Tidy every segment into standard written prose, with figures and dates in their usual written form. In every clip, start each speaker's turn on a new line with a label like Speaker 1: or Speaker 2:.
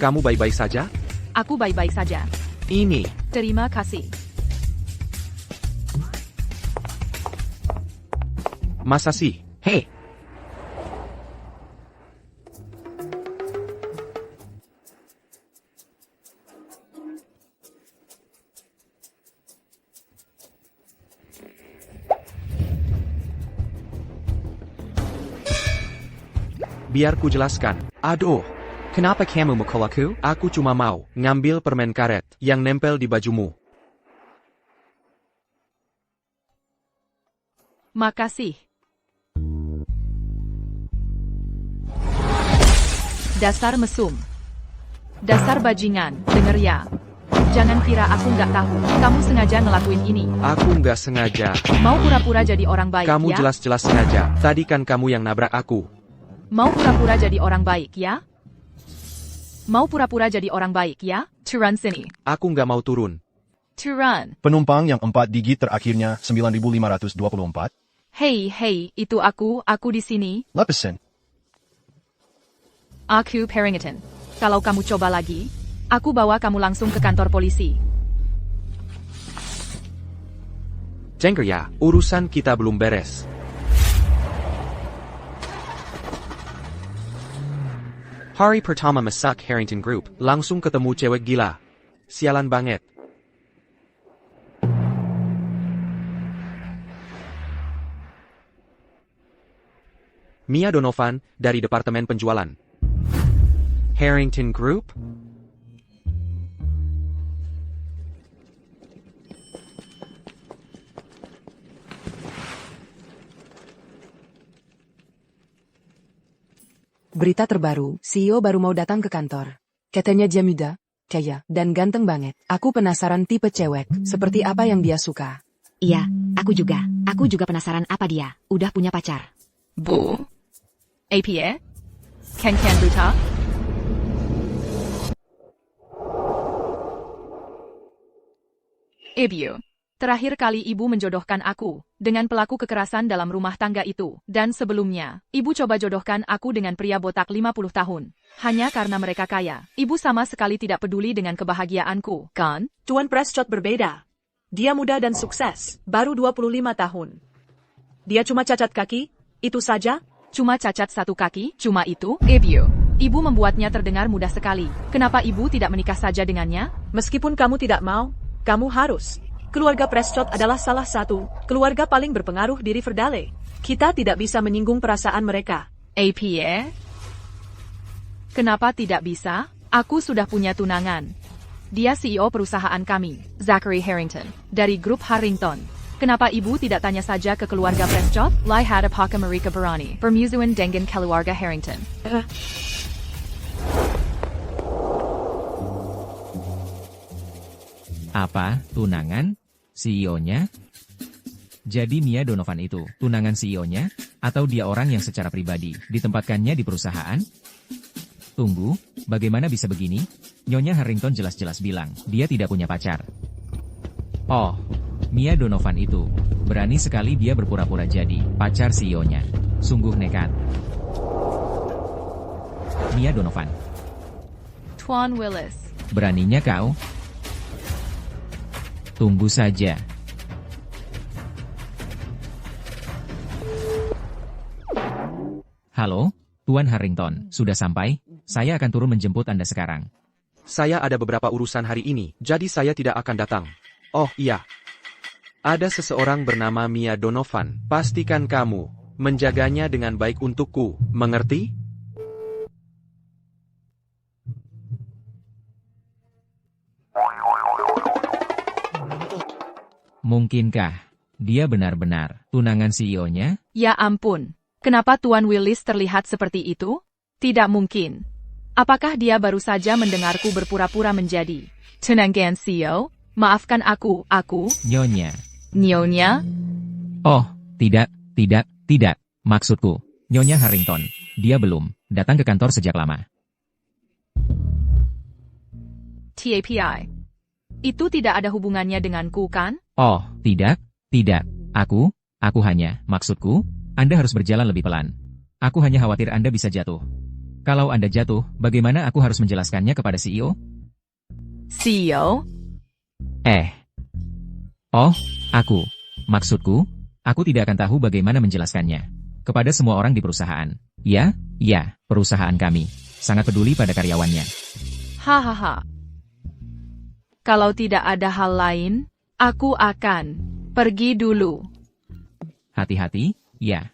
Speaker 1: Kamu baik-baik saja?
Speaker 2: Aku baik-baik saja.
Speaker 1: Ini.
Speaker 2: Terima kasih.
Speaker 1: Masa sih? Hei. Biar ku jelaskan. Aduh. Kenapa kamu mukul aku? Aku cuma mau ngambil permen karet yang nempel di bajumu.
Speaker 2: Makasih. Dasar mesum. Dasar bajingan, denger ya. Jangan kira aku nggak tahu. Kamu sengaja ngelakuin ini.
Speaker 1: Aku nggak sengaja.
Speaker 2: Mau pura-pura jadi orang baik
Speaker 1: Kamu
Speaker 2: ya?
Speaker 1: jelas-jelas sengaja. Tadi kan kamu yang nabrak aku.
Speaker 2: Mau pura-pura jadi orang baik ya? Mau pura-pura jadi orang baik ya? Turun sini.
Speaker 1: Aku nggak mau turun.
Speaker 2: Turun.
Speaker 3: Penumpang yang 4 digit terakhirnya 9524.
Speaker 2: Hei, itu aku di sini.
Speaker 3: Lepesan.
Speaker 2: Aku Parrington. Kalau kamu coba lagi, aku bawa kamu langsung ke kantor polisi.
Speaker 1: Jengker ya, urusan kita belum beres. Hari pertama masak Harrington Group, langsung ketemu cewek gila. Sialan banget. Mia Donovan, dari Departemen Penjualan. Harrington Group?
Speaker 4: Berita terbaru, CEO baru mau datang ke kantor. Katanya dia muda, kaya, dan ganteng banget. Aku penasaran tipe cewek, seperti apa yang dia suka.
Speaker 5: Iya, aku juga. Aku juga penasaran apa dia. Udah punya pacar.
Speaker 2: Bu. APA? Ken Buta? Ibu. Terakhir kali ibu menjodohkan aku dengan pelaku kekerasan dalam rumah tangga itu. Dan sebelumnya, ibu coba jodohkan aku dengan pria botak 50 tahun. Hanya karena mereka kaya. Ibu sama sekali tidak peduli dengan kebahagiaanku, kan?
Speaker 6: Tuan Prescott berbeda. Dia muda dan sukses, baru 25 tahun. Dia cuma cacat kaki, itu saja?
Speaker 2: Cuma cacat satu kaki, cuma itu? Ibu. Ibu membuatnya terdengar mudah sekali. Kenapa ibu tidak menikah saja dengannya?
Speaker 6: Meskipun kamu tidak mau, kamu harus. Keluarga Prescott adalah salah satu keluarga paling berpengaruh di Riverdale. Kita tidak bisa menyinggung perasaan mereka.
Speaker 2: APA? Kenapa tidak bisa? Aku sudah punya tunangan. Dia CEO perusahaan kami, Zachary Harrington, dari grup Harrington. Kenapa ibu tidak tanya saja ke keluarga Prescott? Lihat apakah mereka berani bermusuhan dengan keluarga Harrington.
Speaker 7: Apa? Tunangan? CEO-nya? Jadi Mia Donovan itu, tunangan CEO-nya? Atau dia orang yang secara pribadi, ditempatkannya di perusahaan? Tunggu, bagaimana bisa begini? Nyonya Harrington jelas-jelas bilang, dia tidak punya pacar. Oh, Mia Donovan itu, berani sekali dia berpura-pura jadi pacar CEO-nya. Sungguh nekat. Mia Donovan.
Speaker 2: Tuan Willis.
Speaker 7: Beraninya kau? Tunggu saja. Halo, Tuan Harrington, sudah sampai? Saya akan turun menjemput Anda sekarang.
Speaker 1: Saya ada beberapa urusan hari ini, jadi saya tidak akan datang. Oh iya. Ada seseorang bernama Mia Donovan. Pastikan kamu menjaganya dengan baik untukku, mengerti?
Speaker 7: Mungkinkah dia benar-benar tunangan CEO-nya?
Speaker 2: Ya ampun. Kenapa Tuan Willis terlihat seperti itu? Tidak mungkin. Apakah dia baru saja mendengarku berpura-pura menjadi tunangan CEO? Maafkan aku.
Speaker 7: Nyonya.
Speaker 2: Nyonya?
Speaker 7: Oh, tidak. Maksudku, Nyonya Harrington. Dia belum datang ke kantor sejak lama.
Speaker 2: TAPI. Itu tidak ada hubungannya denganku, kan?
Speaker 7: Oh, tidak. Aku hanya, maksudku, Anda harus berjalan lebih pelan. Aku hanya khawatir Anda bisa jatuh. Kalau Anda jatuh, bagaimana aku harus menjelaskannya kepada CEO?
Speaker 2: CEO?
Speaker 7: Oh, aku. Maksudku, aku tidak akan tahu bagaimana menjelaskannya. Kepada semua orang di perusahaan. Ya, perusahaan kami. Sangat peduli pada karyawannya.
Speaker 2: Hahaha. Kalau tidak ada hal lain, aku akan pergi dulu.
Speaker 7: Hati-hati, ya.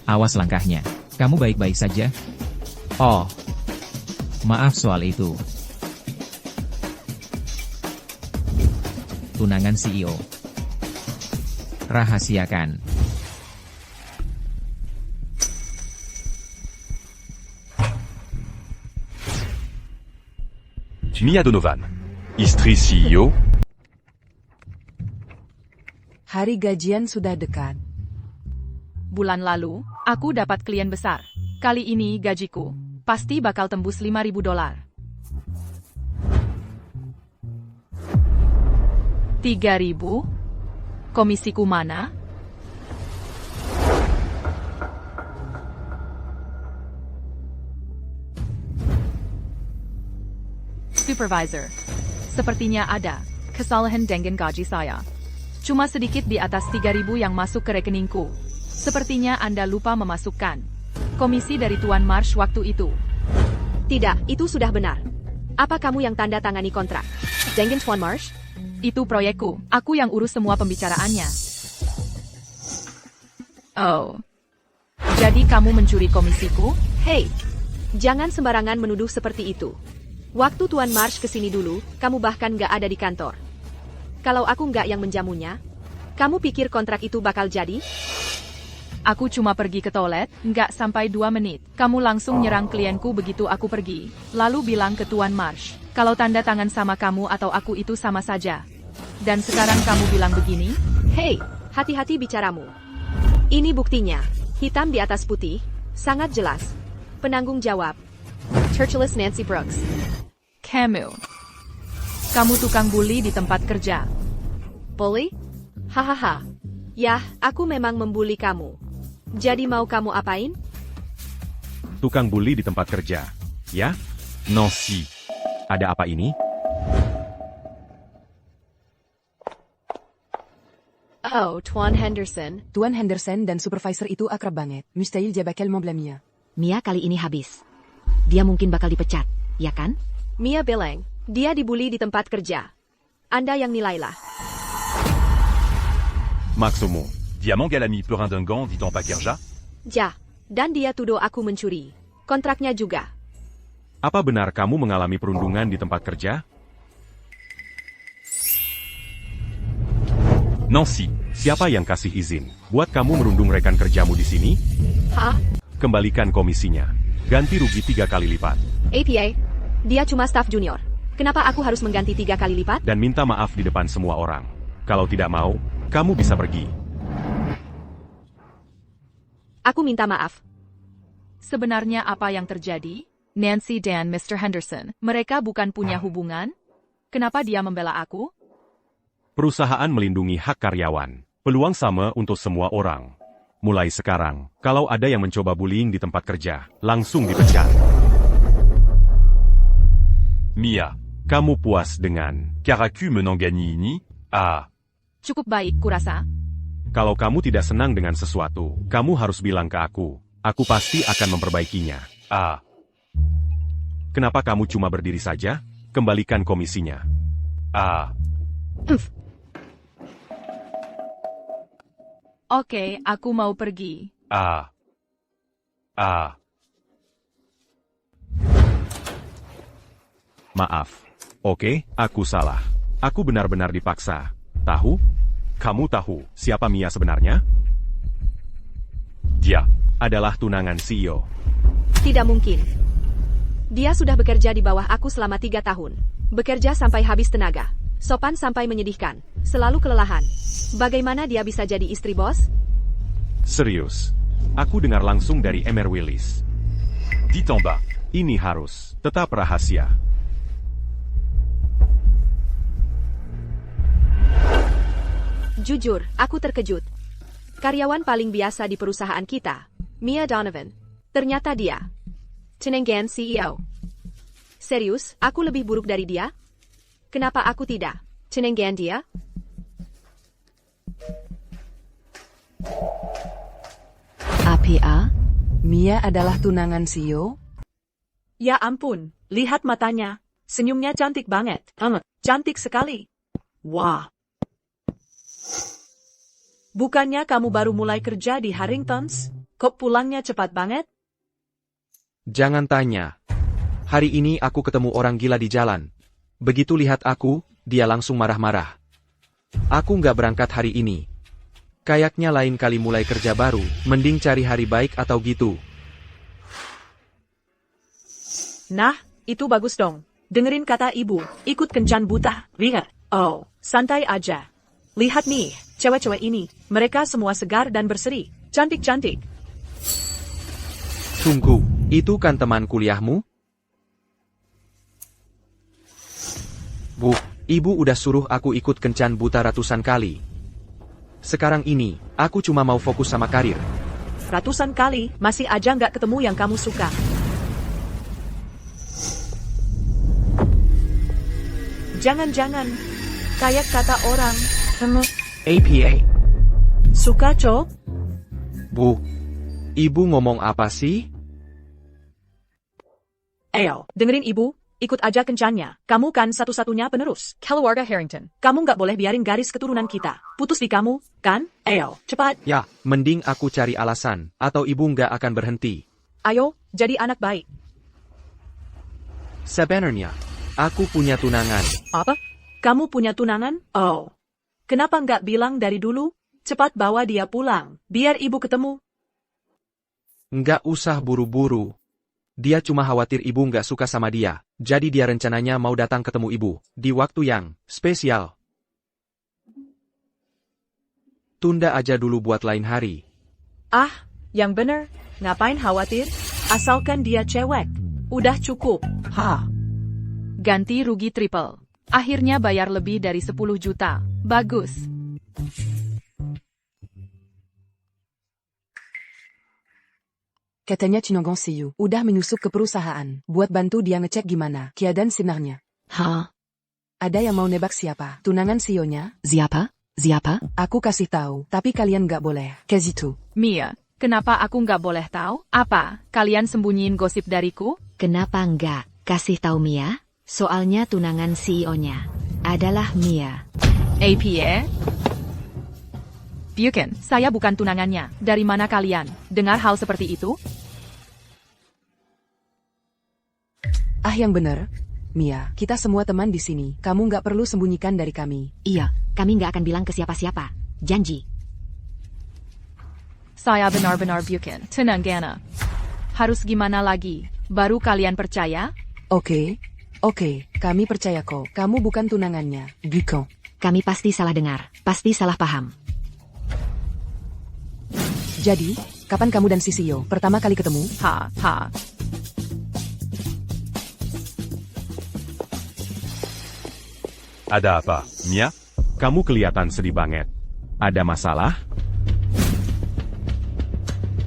Speaker 7: Awas langkahnya. Kamu baik-baik saja? Oh, maaf soal itu. Tunangan CEO. Rahasiakan.
Speaker 8: Mia Donovan, istri CEO.
Speaker 4: Hari gajian sudah dekat.
Speaker 2: Bulan lalu, aku dapat klien besar. Kali ini gajiku pasti bakal tembus $5.000. 3.000? Komisiku mana? Supervisor. Sepertinya ada kesalahan dengan gaji saya. Cuma sedikit di atas 3.000 yang masuk ke rekeningku. Sepertinya Anda lupa memasukkan komisi dari Tuan Marsh waktu itu.
Speaker 5: Tidak, itu sudah benar. Apa kamu yang tanda tangani kontrak? Dengan Tuan Marsh?
Speaker 2: Itu proyekku. Aku yang urus semua pembicaraannya. Oh. Jadi kamu mencuri komisiku?
Speaker 5: Hei, jangan sembarangan menuduh seperti itu. Waktu Tuan Marsh kesini dulu, kamu bahkan gak ada di kantor. Kalau aku gak yang menjamunya, kamu pikir kontrak itu bakal jadi?
Speaker 2: Aku cuma pergi ke toilet, nggak sampai 2 menit. Kamu langsung nyerang klienku begitu aku pergi. Lalu bilang ke Tuan Marsh, kalau tanda tangan sama kamu atau aku itu sama saja. Dan sekarang kamu bilang begini?
Speaker 5: Hei, hati-hati bicaramu. Ini buktinya. Hitam di atas putih, sangat jelas. Penanggung jawab. Churchilless Nancy Brooks.
Speaker 2: Kamu tukang bully di tempat kerja.
Speaker 5: Bully? Hahaha. Yah, aku memang membuli kamu. Jadi mau kamu apain?
Speaker 8: Tukang bully di tempat kerja. Ya? Nancy. Ada apa ini?
Speaker 5: Oh, Tuan Henderson.
Speaker 4: Tuan Henderson dan supervisor itu akrab banget. Mustahil dia bakal membela Mia.
Speaker 5: Mia kali ini habis. Dia mungkin bakal dipecat, ya kan? Mia bilang, dia dibully di tempat kerja. Anda yang nilailah.
Speaker 8: Maksudmu, dia menggalami perundungan di tempat kerja?
Speaker 5: Ja, dan dia tuduh aku mencuri. Kontraknya juga.
Speaker 8: Apa benar kamu mengalami perundungan di tempat kerja? Nancy, siapa yang kasih izin buat kamu merundung rekan kerjamu di sini?
Speaker 5: Hah?
Speaker 8: Kembalikan komisinya. Ganti rugi 3 kali lipat.
Speaker 5: APA, dia cuma staff junior. Kenapa aku harus mengganti 3 kali lipat?
Speaker 8: Dan minta maaf di depan semua orang. Kalau tidak mau, kamu bisa pergi.
Speaker 5: Aku minta maaf.
Speaker 2: Sebenarnya apa yang terjadi? Nancy dan Mr. Henderson, mereka bukan punya hubungan? Kenapa dia membela aku?
Speaker 8: Perusahaan melindungi hak karyawan. Peluang sama untuk semua orang. Mulai sekarang, kalau ada yang mencoba bullying di tempat kerja, langsung dipecat. Mia, kamu puas dengan caraku menangani ini?
Speaker 2: Cukup baik, kurasa.
Speaker 8: Kalau kamu tidak senang dengan sesuatu, kamu harus bilang ke aku. Aku pasti akan memperbaikinya. Kenapa kamu cuma berdiri saja? Kembalikan komisinya.
Speaker 2: Oke, aku mau pergi.
Speaker 8: Maaf. Oke, aku salah. Aku benar-benar dipaksa. Tahu? Kamu tahu siapa Mia sebenarnya? Dia adalah tunangan CEO.
Speaker 5: Tidak mungkin. Dia sudah bekerja di bawah aku selama 3 tahun. Bekerja sampai habis tenaga. Sopan sampai menyedihkan. Selalu kelelahan. Bagaimana dia bisa jadi istri bos?
Speaker 8: Serius. Aku dengar langsung dari Emer Willis. Ditambah, ini harus tetap rahasia.
Speaker 5: Jujur, aku terkejut. Karyawan paling biasa di perusahaan kita, Mia Donovan. Ternyata dia. Cenengan CEO. Serius, aku lebih buruk dari dia? Kenapa aku tidak? Cenengan dia?
Speaker 4: APA? Mia adalah tunangan CEO?
Speaker 6: Ya ampun, lihat matanya. Senyumnya cantik banget. Cantik sekali. Wah. Bukannya kamu baru mulai kerja di Harringtons? Kok pulangnya cepat banget?
Speaker 1: Jangan tanya. Hari ini aku ketemu orang gila di jalan. Begitu lihat aku, dia langsung marah-marah. Aku nggak berangkat hari ini. Kayaknya lain kali mulai kerja baru, mending cari hari baik atau gitu.
Speaker 6: Nah, itu bagus dong. Dengerin kata ibu, ikut kencan buta. Lihat. Oh, santai aja. Lihat nih, cewek-cewek ini. Mereka semua segar dan berseri. Cantik-cantik.
Speaker 1: Tunggu, itu kan teman kuliahmu? Bu, ibu udah suruh aku ikut kencan buta ratusan kali. Sekarang ini, aku cuma mau fokus sama karir.
Speaker 6: Ratusan kali, masih aja nggak ketemu yang kamu suka. Jangan-jangan, kayak kata orang,
Speaker 1: APA.
Speaker 6: suka cowok?
Speaker 1: Bu, ibu ngomong apa sih?
Speaker 6: Ayo, dengerin ibu, ikut aja kencannya. Kamu kan satu-satunya penerus.
Speaker 2: Keluarga Harrington.
Speaker 6: Kamu nggak boleh biarin garis keturunan kita putus di kamu, kan? Ayo, cepat.
Speaker 1: Ya, mending aku cari alasan, atau ibu nggak akan berhenti.
Speaker 6: Ayo, jadi anak baik.
Speaker 1: Sebenarnya, aku punya tunangan.
Speaker 6: Apa? Kamu punya tunangan? Oh. Kenapa nggak bilang dari dulu? Cepat bawa dia pulang, biar ibu ketemu.
Speaker 1: Nggak usah buru-buru. Dia cuma khawatir ibu nggak suka sama dia, jadi dia rencananya mau datang ketemu ibu, di waktu yang spesial. Tunda aja dulu buat lain hari.
Speaker 6: Ah, yang bener. Ngapain khawatir? Asalkan dia cewek. Udah cukup. Ha.
Speaker 2: Ganti rugi triple. Akhirnya bayar lebih dari 10 juta. Bagus.
Speaker 4: Katanya Cinongong CEO udah menyusup ke perusahaan, buat bantu dia ngecek gimana keadaan sinarnya.
Speaker 5: Hah?
Speaker 4: Ada yang mau nebak siapa? Tunangan CEO-nya?
Speaker 5: Siapa? Siapa?
Speaker 4: Aku kasih tahu, tapi kalian nggak boleh. Kayak gitu.
Speaker 2: Mia, kenapa aku nggak boleh tahu? Apa, kalian sembunyiin gosip dariku?
Speaker 5: Kenapa enggak? Kasih tahu Mia. Soalnya tunangan CEO-nya adalah Mia.
Speaker 2: APA? Bukan, saya bukan tunangannya. Dari mana kalian dengar hal seperti itu?
Speaker 4: Ah yang bener. Mia, kita semua teman di sini. Kamu nggak perlu sembunyikan dari kami.
Speaker 5: Iya, kami nggak akan bilang ke siapa-siapa. Janji.
Speaker 2: Saya benar-benar bukan tunangannya. Harus gimana lagi? Baru kalian percaya?
Speaker 4: Oke, kami percaya kok. Kamu bukan tunangannya, Giko.
Speaker 5: Kami pasti salah dengar. Pasti salah paham.
Speaker 4: Jadi, kapan kamu dan si CEO pertama kali ketemu?
Speaker 2: Ha.
Speaker 8: Ada apa, Mia? Kamu kelihatan sedih banget. Ada masalah?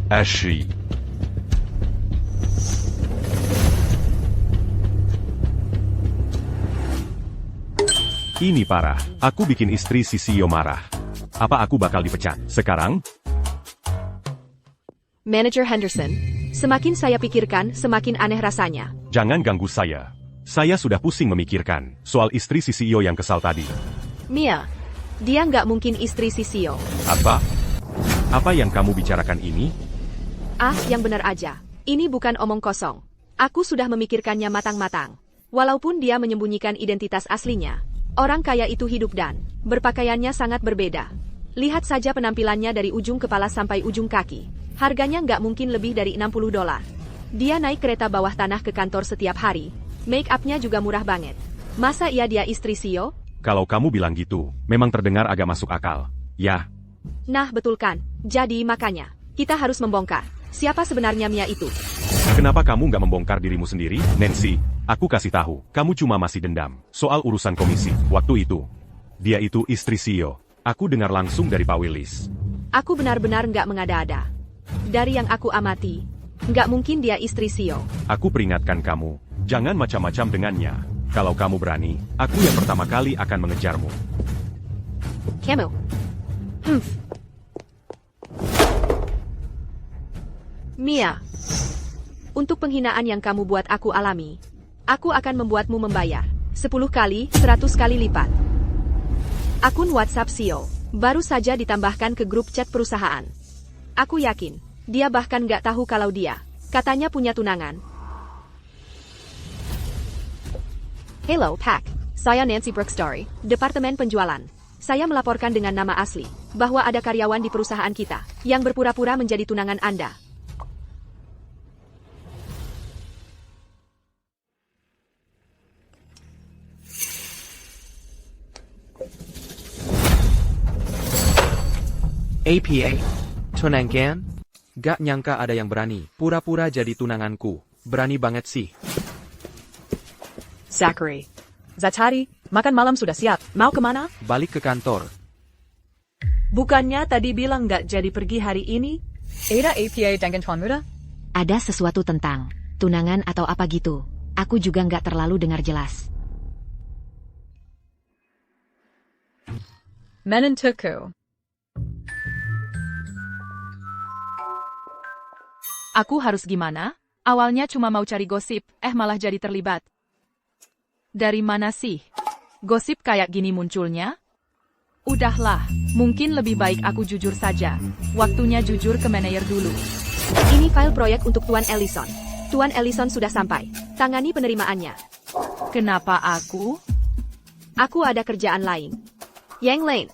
Speaker 8: Ashley. Ini parah. Aku bikin istri si CEO marah. Apa aku bakal dipecat sekarang?
Speaker 5: Manager Henderson, semakin saya pikirkan, semakin aneh rasanya.
Speaker 8: Jangan ganggu saya. Saya sudah pusing memikirkan soal istri si CEO yang kesal tadi.
Speaker 5: Mia, dia nggak mungkin istri si CEO.
Speaker 8: Apa? Apa yang kamu bicarakan ini?
Speaker 5: Ah, yang benar aja. Ini bukan omong kosong. Aku sudah memikirkannya matang-matang. Walaupun dia menyembunyikan identitas aslinya, orang kaya itu hidup dan berpakaiannya sangat berbeda. Lihat saja penampilannya dari ujung kepala sampai ujung kaki. Harganya nggak mungkin lebih dari $60. Dia naik kereta bawah tanah ke kantor setiap hari. Make up-nya juga murah banget. Masa iya dia istri CEO?
Speaker 8: Kalau kamu bilang gitu, memang terdengar agak masuk akal. Ya.
Speaker 5: Nah, betul kan? Jadi makanya, kita harus membongkar. Siapa sebenarnya Mia itu?
Speaker 8: Kenapa kamu nggak membongkar dirimu sendiri, Nancy? Aku kasih tahu, kamu cuma masih dendam. Soal urusan komisi, waktu itu. Dia itu istri CEO. Aku dengar langsung dari Pak Willis.
Speaker 5: Aku benar-benar nggak mengada-ada. Dari yang aku amati, nggak mungkin dia istri CEO.
Speaker 8: Aku peringatkan kamu, jangan macam-macam dengannya. Kalau kamu berani, aku yang pertama kali akan mengejarmu.
Speaker 5: Kamu. Mia. Untuk penghinaan yang kamu buat aku alami, aku akan membuatmu membayar 10 kali, 100 kali lipat. Akun WhatsApp CEO baru saja ditambahkan ke grup chat perusahaan. Aku yakin, dia bahkan nggak tahu kalau dia, katanya punya tunangan. Hello, Pak. Saya Nancy Brookstory, Departemen Penjualan. Saya melaporkan dengan nama asli, bahwa ada karyawan di perusahaan kita, yang berpura-pura menjadi tunangan Anda.
Speaker 1: APA. Tunangan? Gak nyangka ada yang berani, pura-pura jadi tunanganku. Berani banget sih.
Speaker 6: Zachary. Zatari, makan malam sudah siap. Mau kemana?
Speaker 1: Balik ke kantor.
Speaker 6: Bukannya tadi bilang nggak jadi pergi hari ini?
Speaker 2: Ada APA dengan Tuan Muda?
Speaker 5: Ada sesuatu tentang tunangan atau apa gitu. Aku juga nggak terlalu dengar jelas.
Speaker 2: Menentuku. Aku harus gimana? Awalnya cuma mau cari gosip, malah jadi terlibat. Dari mana sih? Gosip kayak gini munculnya? Udahlah, mungkin lebih baik aku jujur saja. Waktunya jujur ke manajer dulu.
Speaker 5: Ini file proyek untuk Tuan Ellison. Tuan Ellison sudah sampai. Tangani penerimaannya.
Speaker 2: Kenapa aku?
Speaker 5: Aku ada kerjaan lain. Yang lain.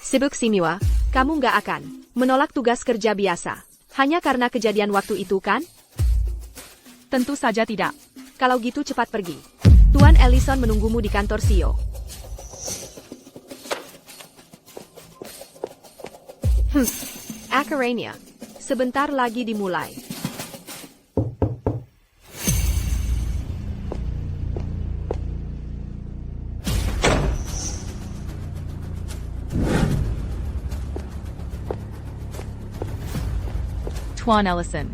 Speaker 5: Sibuk Simiwa, kamu nggak akan menolak tugas kerja biasa. Hanya karena kejadian waktu itu kan?
Speaker 2: Tentu saja tidak.
Speaker 5: Kalau gitu cepat pergi. Tuan Ellison menunggumu di kantor CEO. Akarania. Sebentar lagi dimulai.
Speaker 2: Tuan Ellison.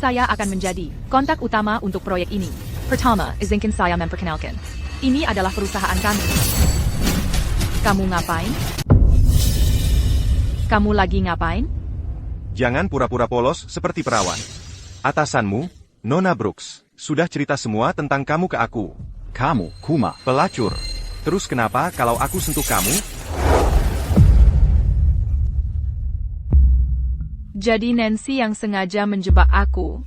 Speaker 2: Saya akan menjadi kontak utama untuk proyek ini. Pertama, izinkan saya memperkenalkan. Ini adalah perusahaan kami. Kamu ngapain? Kamu lagi ngapain?
Speaker 9: Jangan pura-pura polos seperti perawan. Atasanmu, Nona Brooks, sudah cerita semua tentang kamu ke aku.
Speaker 3: Kamu, Kuma.
Speaker 9: Pelacur. Terus kenapa kalau aku sentuh kamu?
Speaker 2: Jadi Nancy yang sengaja menjebak aku.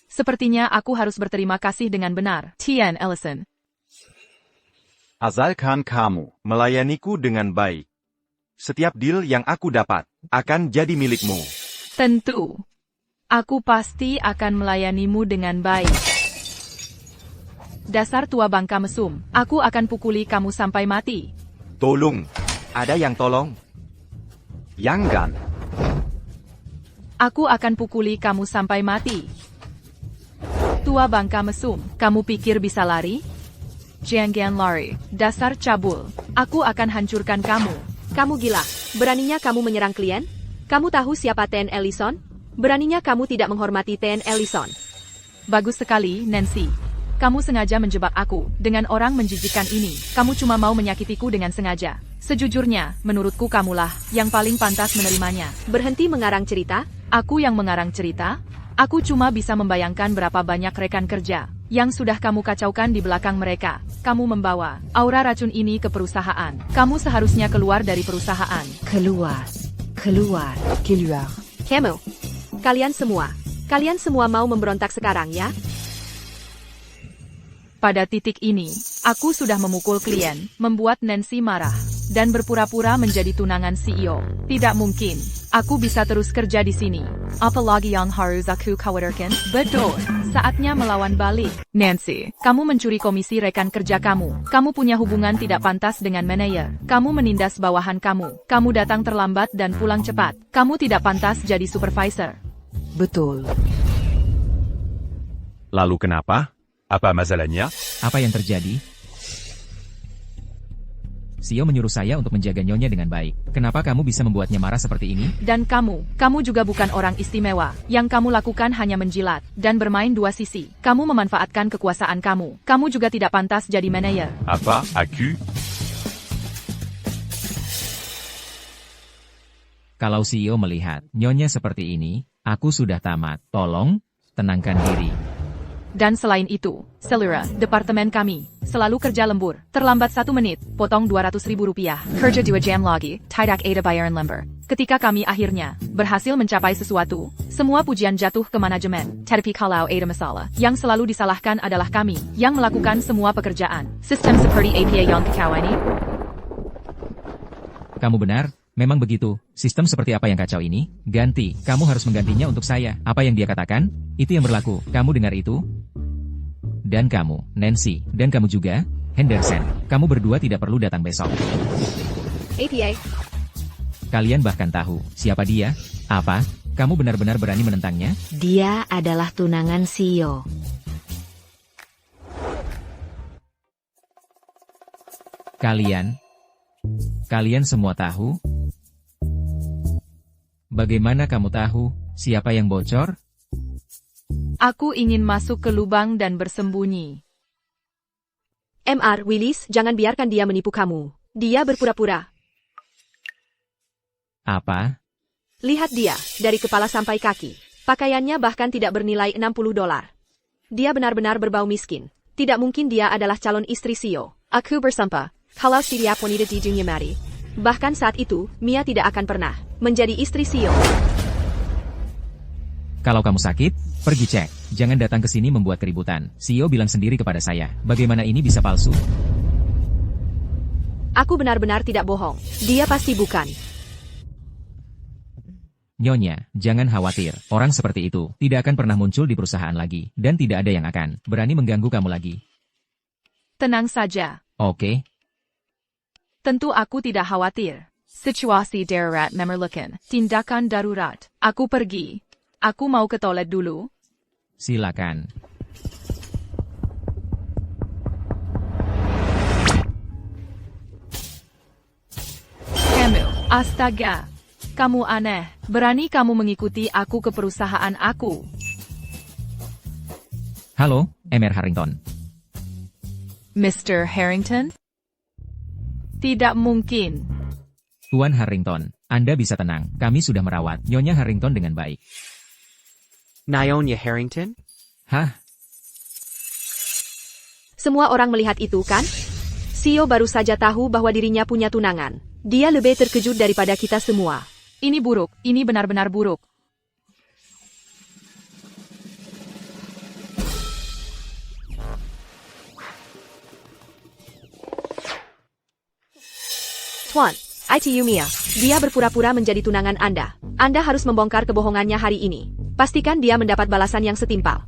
Speaker 2: Sepertinya aku harus berterima kasih dengan benar. Tuan Ellison.
Speaker 9: Asalkan kamu melayaniku dengan baik. Setiap deal yang aku dapat akan jadi milikmu.
Speaker 2: Tentu. Aku pasti akan melayanimu dengan baik. Dasar tua bangka mesum, aku akan pukuli kamu sampai mati.
Speaker 9: Tolong. Ada yang tolong? Jangan.
Speaker 2: Aku akan pukuli kamu sampai mati. Tua bangka mesum, kamu pikir bisa lari? Jangan lari, dasar cabul. Aku akan hancurkan kamu.
Speaker 5: Kamu gila. Beraninya kamu menyerang klien? Kamu tahu siapa Tuan Ellison? Beraninya kamu tidak menghormati Tuan Ellison.
Speaker 2: Bagus sekali, Nancy. Kamu sengaja menjebak aku dengan orang menjijikan ini. Kamu cuma mau menyakitiku dengan sengaja. Sejujurnya, menurutku kamulah yang paling pantas menerimanya.
Speaker 5: Berhenti mengarang cerita?
Speaker 2: Aku yang mengarang cerita? Aku cuma bisa membayangkan berapa banyak rekan kerja yang sudah kamu kacaukan di belakang mereka. Kamu membawa aura racun ini ke perusahaan. Kamu seharusnya keluar dari perusahaan.
Speaker 5: Keluar. Keluar.
Speaker 4: Keluar.
Speaker 5: Kamu. Kalian semua mau memberontak sekarang ya?
Speaker 2: Pada titik ini, aku sudah memukul klien, membuat Nancy marah, dan berpura-pura menjadi tunangan CEO. Tidak mungkin, aku bisa terus kerja di sini. Apalagi yang harus aku khawatirkan? Betul, saatnya melawan balik. Nancy, kamu mencuri komisi rekan kerja kamu. Kamu punya hubungan tidak pantas dengan manajer. Kamu menindas bawahan kamu. Kamu datang terlambat dan pulang cepat. Kamu tidak pantas jadi supervisor.
Speaker 4: Betul.
Speaker 8: Lalu kenapa? Apa masalahnya?
Speaker 7: Apa yang terjadi? Sio menyuruh saya untuk menjaga nyonya dengan baik. Kenapa kamu bisa membuatnya marah seperti ini?
Speaker 2: Dan kamu juga bukan orang istimewa. Yang kamu lakukan hanya menjilat dan bermain dua sisi. Kamu memanfaatkan kekuasaan kamu. Kamu juga tidak pantas jadi manajer.
Speaker 8: Apa, aku?
Speaker 7: Kalau Sio melihat nyonya seperti ini, aku sudah tamat. Tolong, tenangkan diri.
Speaker 2: Dan selain itu, Selura, departemen kami, selalu kerja lembur. Terlambat 1 menit, potong Rp200.000. Kerja 2 jam lagi, tidak ada bayaran lembur. Ketika kami akhirnya berhasil mencapai sesuatu, semua pujian jatuh ke manajemen. Tapi kalau ada masalah, yang selalu disalahkan adalah kami, yang melakukan semua pekerjaan. Sistem seperti APA yang kacau ini.
Speaker 7: Kamu benar, memang begitu. Sistem seperti apa yang kacau ini? Ganti, kamu harus menggantinya untuk saya. Apa yang dia katakan? Itu yang berlaku. Kamu dengar itu? Dan kamu, Nancy, dan kamu juga, Henderson. Kamu berdua tidak perlu datang besok.
Speaker 5: APA.
Speaker 7: Kalian bahkan tahu siapa dia? Apa? Kamu benar-benar berani menentangnya?
Speaker 5: Dia adalah tunangan Sio.
Speaker 7: Kalian semua tahu? Bagaimana kamu tahu siapa yang bocor?
Speaker 2: Aku ingin masuk ke lubang dan bersembunyi.
Speaker 5: Mr. Willis, jangan biarkan dia menipu kamu. Dia berpura-pura.
Speaker 7: Apa?
Speaker 5: Lihat dia, dari kepala sampai kaki. Pakaiannya bahkan tidak bernilai $60. Dia benar-benar berbau miskin. Tidak mungkin dia adalah calon istri Sio. Aku bersumpah, kalau setiap wanita di dunia mati. Bahkan saat itu, Mia tidak akan pernah menjadi istri Sio.
Speaker 7: Kalau kamu sakit, pergi cek. Jangan datang ke sini membuat keributan. Sio bilang sendiri kepada saya. Bagaimana ini bisa palsu?
Speaker 5: Aku benar-benar tidak bohong. Dia pasti bukan.
Speaker 7: Nyonya, jangan khawatir. Orang seperti itu tidak akan pernah muncul di perusahaan lagi. Dan tidak ada yang akan berani mengganggu kamu lagi.
Speaker 2: Tenang saja.
Speaker 7: Oke?
Speaker 2: Tentu aku tidak khawatir. Situasi darurat memerlukan tindakan darurat. Aku pergi. Aku mau ke toilet dulu.
Speaker 7: Silakan.
Speaker 2: Kamu, astaga. Kamu aneh. Berani kamu mengikuti aku ke perusahaan aku.
Speaker 7: Halo, Mr. Harrington.
Speaker 2: Mr. Harrington? Tidak mungkin.
Speaker 7: Tuan Harrington, Anda bisa tenang. Kami sudah merawat Nyonya Harrington dengan baik.
Speaker 1: Nyonya Harrington?
Speaker 7: Hah?
Speaker 5: Semua orang melihat itu, kan? Sio baru saja tahu bahwa dirinya punya tunangan. Dia lebih terkejut daripada kita semua.
Speaker 2: Ini buruk. Ini benar-benar buruk.
Speaker 5: Tuan, ITU Mia. Dia berpura-pura menjadi tunangan Anda. Anda harus membongkar kebohongannya hari ini. Pastikan dia mendapat balasan yang setimpal.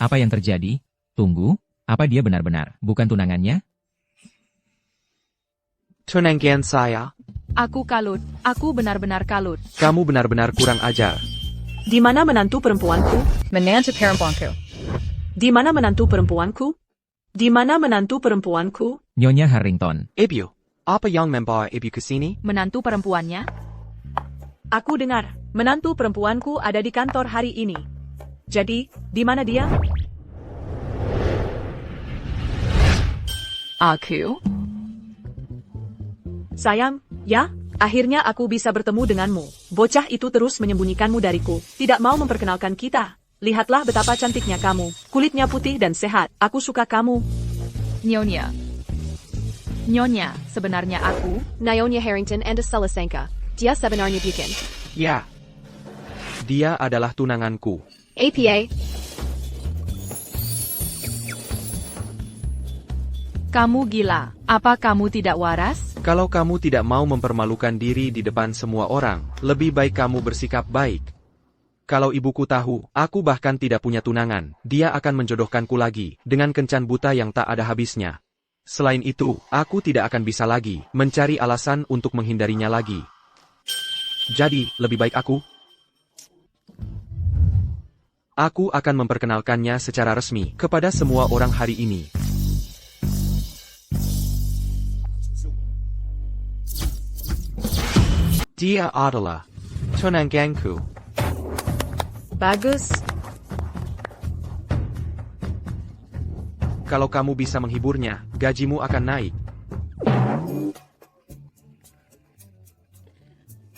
Speaker 7: Apa yang terjadi? Tunggu, apa dia benar-benar bukan tunangannya?
Speaker 1: Tunangan saya.
Speaker 2: Aku kalut. Aku benar-benar kalut.
Speaker 1: Kamu benar-benar kurang ajar.
Speaker 6: Di mana menantu perempuanku?
Speaker 2: Menantu perempuanku.
Speaker 6: Di mana menantu perempuanku? Di mana menantu perempuanku?
Speaker 7: Nyonya Harrington.
Speaker 1: Ibu, apa yang membawa ibu ke sini?
Speaker 2: Menantu perempuannya?
Speaker 6: Aku dengar, menantu perempuanku ada di kantor hari ini. Jadi, di mana dia?
Speaker 2: Aku?
Speaker 6: Sayang, ya? Akhirnya aku bisa bertemu denganmu. Bocah itu terus menyembunyikanmu dariku. Tidak mau memperkenalkan kita. Lihatlah betapa cantiknya kamu. Kulitnya putih dan sehat. Aku suka kamu.
Speaker 2: Nyonya. Nyonya, sebenarnya aku...
Speaker 5: Nyonya Harrington and Selasenka. Dia sebenarnya bukan.
Speaker 1: Ya. Dia adalah tunanganku.
Speaker 5: APA.
Speaker 2: Kamu gila. Apa kamu tidak waras?
Speaker 1: Kalau kamu tidak mau mempermalukan diri di depan semua orang, lebih baik kamu bersikap baik. Kalau ibuku tahu, aku bahkan tidak punya tunangan, dia akan menjodohkanku lagi, dengan kencan buta yang tak ada habisnya. Selain itu, aku tidak akan bisa lagi mencari alasan untuk menghindarinya lagi. Aku akan memperkenalkannya secara resmi kepada semua orang hari ini. Dia adalah tunanganku.
Speaker 6: Bagus.
Speaker 1: Kalau kamu bisa menghiburnya, gajimu akan naik.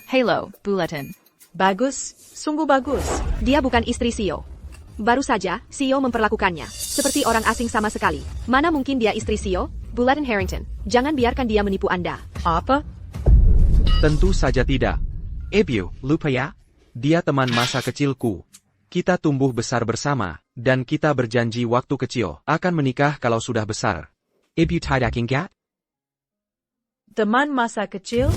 Speaker 2: Halo, Bulletin.
Speaker 6: Bagus, sungguh bagus.
Speaker 5: Dia bukan istri CEO. Baru saja, CEO memperlakukannya seperti orang asing sama sekali. Mana mungkin dia istri CEO? Bulletin Harrington, jangan biarkan dia menipu Anda.
Speaker 6: Apa?
Speaker 1: Tentu saja tidak. Ibu, lupa ya? Dia teman masa kecilku. Kita tumbuh besar bersama, dan kita berjanji waktu kecil akan menikah kalau sudah besar. Ibu tidak ingat?
Speaker 6: Teman masa kecil?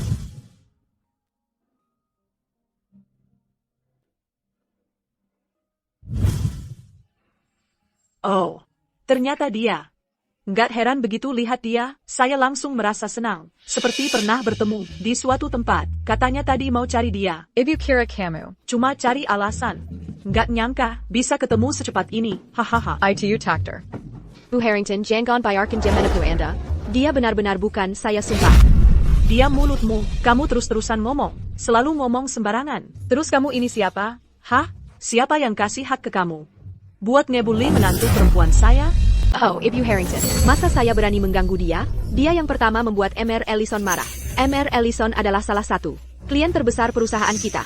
Speaker 6: Oh, ternyata dia. Nggak heran begitu lihat dia, saya langsung merasa senang. Seperti pernah bertemu di suatu tempat. Katanya tadi mau cari dia.
Speaker 2: Ibu kira kamu.
Speaker 6: Cuma cari alasan. Nggak nyangka bisa ketemu secepat ini. Hahaha.
Speaker 2: ITU Takter.
Speaker 5: Bu Harrington, jangan bayarkan dia menipu Anda. Dia benar-benar bukan, saya sumpah.
Speaker 6: Dia mulutmu, kamu terus-terusan ngomong. Selalu ngomong sembarangan. Terus kamu ini siapa? Hah? Siapa yang kasih hak ke kamu? Buat ngebully menantu perempuan saya?
Speaker 5: Oh, Ibu Harrington, masa saya berani mengganggu dia? Dia yang pertama membuat Mr. Ellison marah. Mr. Ellison adalah salah satu klien terbesar perusahaan kita.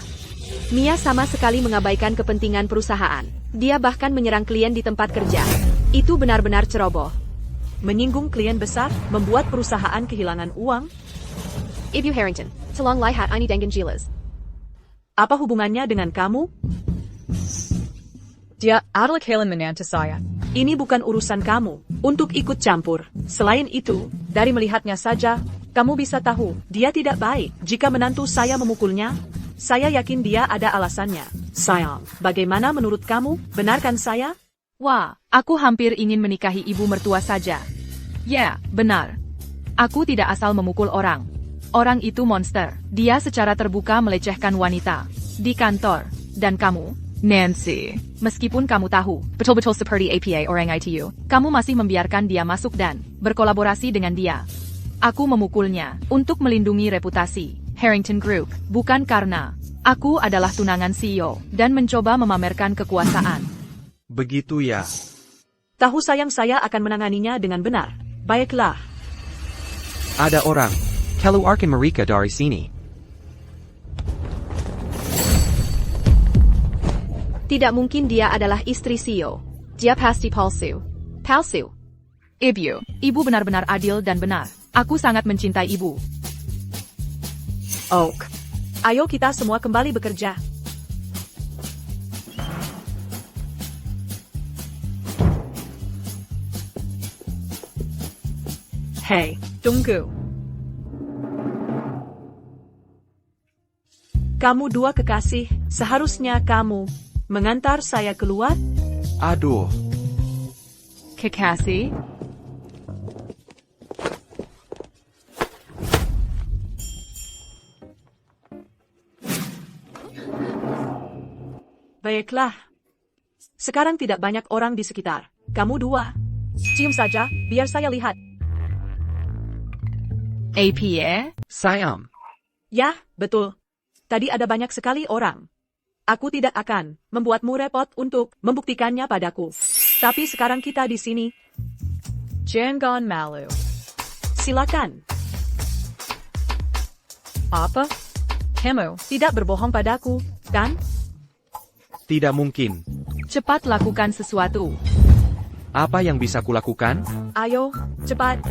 Speaker 5: Mia sama sekali mengabaikan kepentingan perusahaan. Dia bahkan menyerang klien di tempat kerja. Itu benar-benar ceroboh.
Speaker 6: Menyinggung klien besar, membuat perusahaan kehilangan uang?
Speaker 5: Ibu Harrington, tolong lihat ini dengan jelas.
Speaker 6: Apa hubungannya dengan kamu?
Speaker 2: Dia adalah klien menantu saya.
Speaker 6: Ini bukan urusan kamu untuk ikut campur. Selain itu, dari melihatnya saja, kamu bisa tahu dia tidak baik. Jika menantu saya memukulnya, saya yakin dia ada alasannya. Sayang, bagaimana menurut kamu? Benarkan saya?
Speaker 2: Wah, aku hampir ingin menikahi ibu mertua saja. Ya, benar. Aku tidak asal memukul orang. Orang itu monster. Dia secara terbuka melecehkan wanita. Di kantor. Dan kamu, Nancy, meskipun kamu tahu, betul-betul seperti APA orang ITU, kamu masih membiarkan dia masuk dan berkolaborasi dengan dia. Aku memukulnya untuk melindungi reputasi Harrington Group, bukan karena aku adalah tunangan CEO dan mencoba memamerkan kekuasaan.
Speaker 1: Begitu ya.
Speaker 6: Tahu sayang saya akan menanganinya dengan benar. Baiklah.
Speaker 1: Ada orang. Keluarkan mereka dari sini.
Speaker 5: Tidak mungkin dia adalah istri CEO. Dia pasti palsu. Palsu.
Speaker 2: Ibu benar-benar adil dan benar. Aku sangat mencintai ibu.
Speaker 6: Oh. Ayo kita semua kembali bekerja. Hei, tunggu. Kamu dua kekasih, seharusnya kamu mengantar saya keluar?
Speaker 1: Aduh.
Speaker 2: Kekasih?
Speaker 6: Baiklah. Sekarang tidak banyak orang di sekitar. Kamu dua. Cium saja, biar saya lihat.
Speaker 2: APA?
Speaker 1: Sayang.
Speaker 6: Ya, betul. Tadi ada banyak sekali orang. Aku tidak akan membuatmu repot untuk membuktikannya padaku. Tapi sekarang kita di sini.
Speaker 2: Jangan malu.
Speaker 6: Silakan.
Speaker 2: Apa? Kamu
Speaker 6: Tidak berbohong padaku, kan?
Speaker 1: Tidak mungkin.
Speaker 2: cepat lakukan sesuatu.
Speaker 1: Apa yang bisa kulakukan?
Speaker 6: Ayo, cepat.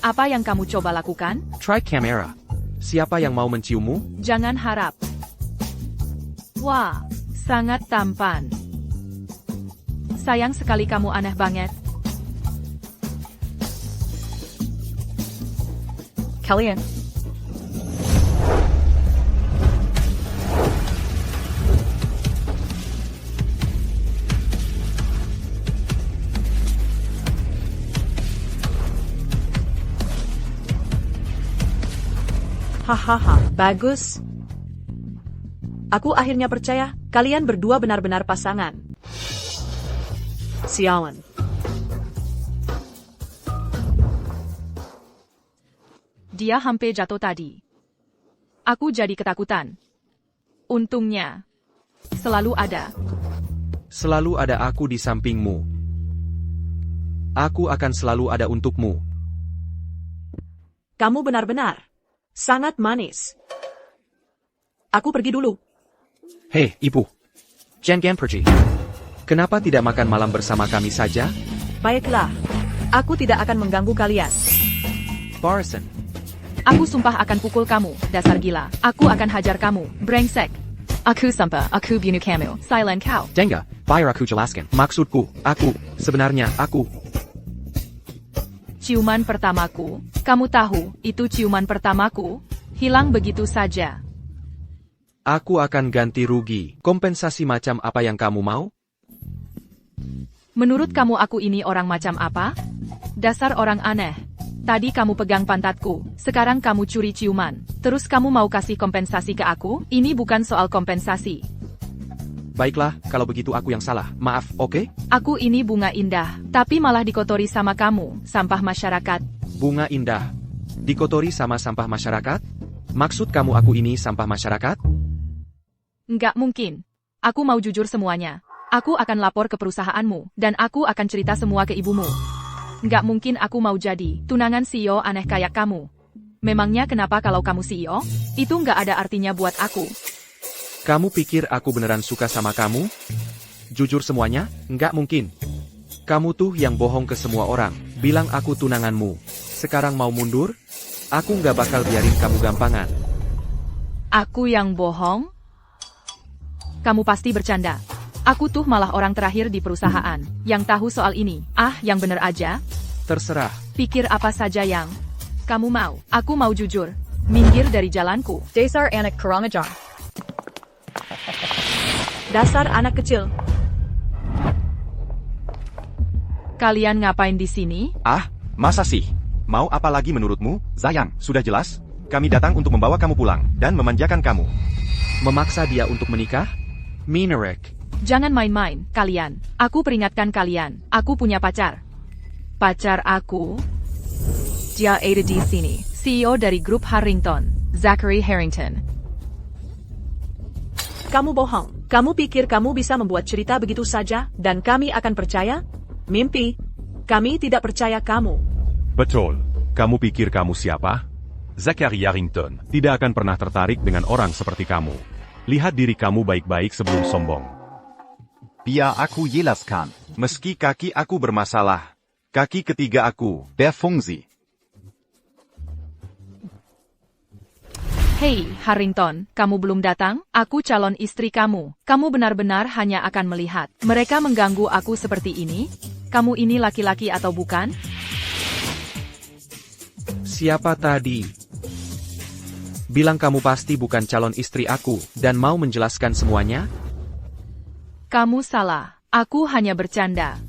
Speaker 2: Apa yang kamu coba lakukan?
Speaker 1: Try kamera. Siapa yang mau menciummu?
Speaker 2: Jangan harap. Wah, sangat tampan. Sayang sekali kamu aneh banget. Kalian.
Speaker 6: Hahaha, bagus. Aku akhirnya percaya, kalian berdua benar-benar pasangan. Sialan.
Speaker 2: Dia hampir jatuh tadi. Aku jadi ketakutan. Untungnya, selalu ada.
Speaker 1: Selalu ada aku di sampingmu. Aku akan selalu ada untukmu.
Speaker 6: Kamu benar-benar sangat manis. Aku pergi dulu.
Speaker 1: Hei, Ibu. Jangan pergi. Kenapa tidak makan malam bersama kami saja?
Speaker 6: Baiklah. Aku tidak akan mengganggu kalian.
Speaker 1: Barson.
Speaker 2: Aku sumpah akan pukul kamu, dasar gila. Aku akan hajar kamu, brengsek. Aku sumpah, aku bunuh kamu. Silent cow.
Speaker 1: Jenga, biar aku jelaskan. Maksudku, sebenarnya aku.
Speaker 2: Ciuman pertamaku. Kamu tahu, itu ciuman pertamaku. Hilang begitu saja.
Speaker 1: Aku akan ganti rugi. Kompensasi macam apa yang kamu mau?
Speaker 2: Menurut kamu aku ini orang macam apa? Dasar orang aneh. Tadi kamu pegang pantatku, sekarang kamu curi ciuman. Terus kamu mau kasih kompensasi ke aku? Ini bukan soal kompensasi.
Speaker 1: Baiklah, kalau begitu aku yang salah. Maaf, oke?
Speaker 2: Aku ini bunga indah, tapi malah dikotori sama kamu, sampah masyarakat.
Speaker 1: Bunga indah. Dikotori sama sampah masyarakat? Maksud kamu aku ini sampah masyarakat?
Speaker 2: Nggak mungkin. Aku mau jujur semuanya. Aku akan lapor ke perusahaanmu, dan aku akan cerita semua ke ibumu. Nggak mungkin aku mau jadi tunangan CEO aneh kayak kamu. Memangnya kenapa kalau kamu CEO? Itu nggak ada artinya buat aku.
Speaker 1: Kamu pikir aku beneran suka sama kamu? Jujur semuanya? Nggak mungkin. Kamu tuh yang bohong ke semua orang, bilang aku tunanganmu. Sekarang mau mundur? Aku nggak bakal biarin kamu gampangan.
Speaker 2: Aku yang bohong? Kamu pasti bercanda. Aku tuh malah orang terakhir di perusahaan yang tahu soal ini. Yang bener aja.
Speaker 1: Terserah.
Speaker 2: Pikir apa saja yang kamu mau. Aku mau jujur. Minggir dari jalanku.
Speaker 6: Dasar anak kurang ajar. Dasar anak kecil.
Speaker 2: Kalian ngapain di sini?
Speaker 9: Masa sih? Mau apa lagi menurutmu? Zayang, sudah jelas. Kami datang untuk membawa kamu pulang dan memanjakan kamu.
Speaker 1: Memaksa dia untuk menikah? Minarek.
Speaker 2: Jangan main-main, kalian. Aku peringatkan kalian. Aku punya pacar. Pacar aku? Dia ada di sini. CEO dari grup Harrington, Zachary Harrington.
Speaker 6: Kamu bohong. Kamu pikir kamu bisa membuat cerita begitu saja, dan kami akan percaya? Mimpi. Kami tidak percaya kamu.
Speaker 8: Betul. Kamu pikir kamu siapa? Zachary Harrington tidak akan pernah tertarik dengan orang seperti kamu. Lihat diri kamu baik-baik sebelum sombong.
Speaker 10: Biar aku jelaskan.
Speaker 9: Meski kaki aku bermasalah, kaki ketiga aku
Speaker 10: Berfungsi.
Speaker 2: Hei, Harrington, kamu belum datang? Aku calon istri kamu. Kamu benar-benar hanya akan melihat mereka mengganggu aku seperti ini? Kamu ini laki-laki atau bukan?
Speaker 1: Siapa tadi? Bilang kamu pasti bukan calon istri aku, dan mau menjelaskan semuanya?
Speaker 2: Kamu salah. Aku hanya bercanda.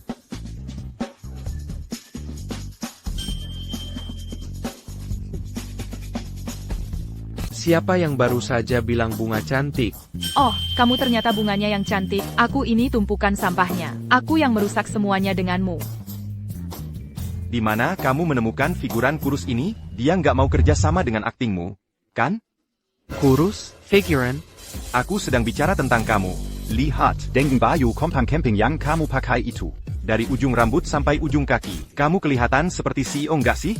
Speaker 1: Siapa yang baru saja bilang bunga cantik?
Speaker 2: Oh, kamu ternyata bunganya yang cantik. Aku ini tumpukan sampahnya. Aku yang merusak semuanya denganmu.
Speaker 9: Di mana kamu menemukan figuran kurus ini? Dia nggak mau kerja sama dengan aktingmu, kan?
Speaker 1: Kurus? Figuran?
Speaker 9: Aku sedang bicara tentang kamu.
Speaker 10: Lihat, dengen baju kompang camping yang kamu pakai itu.
Speaker 9: Dari ujung rambut sampai ujung kaki, kamu kelihatan seperti CEO nggak sih?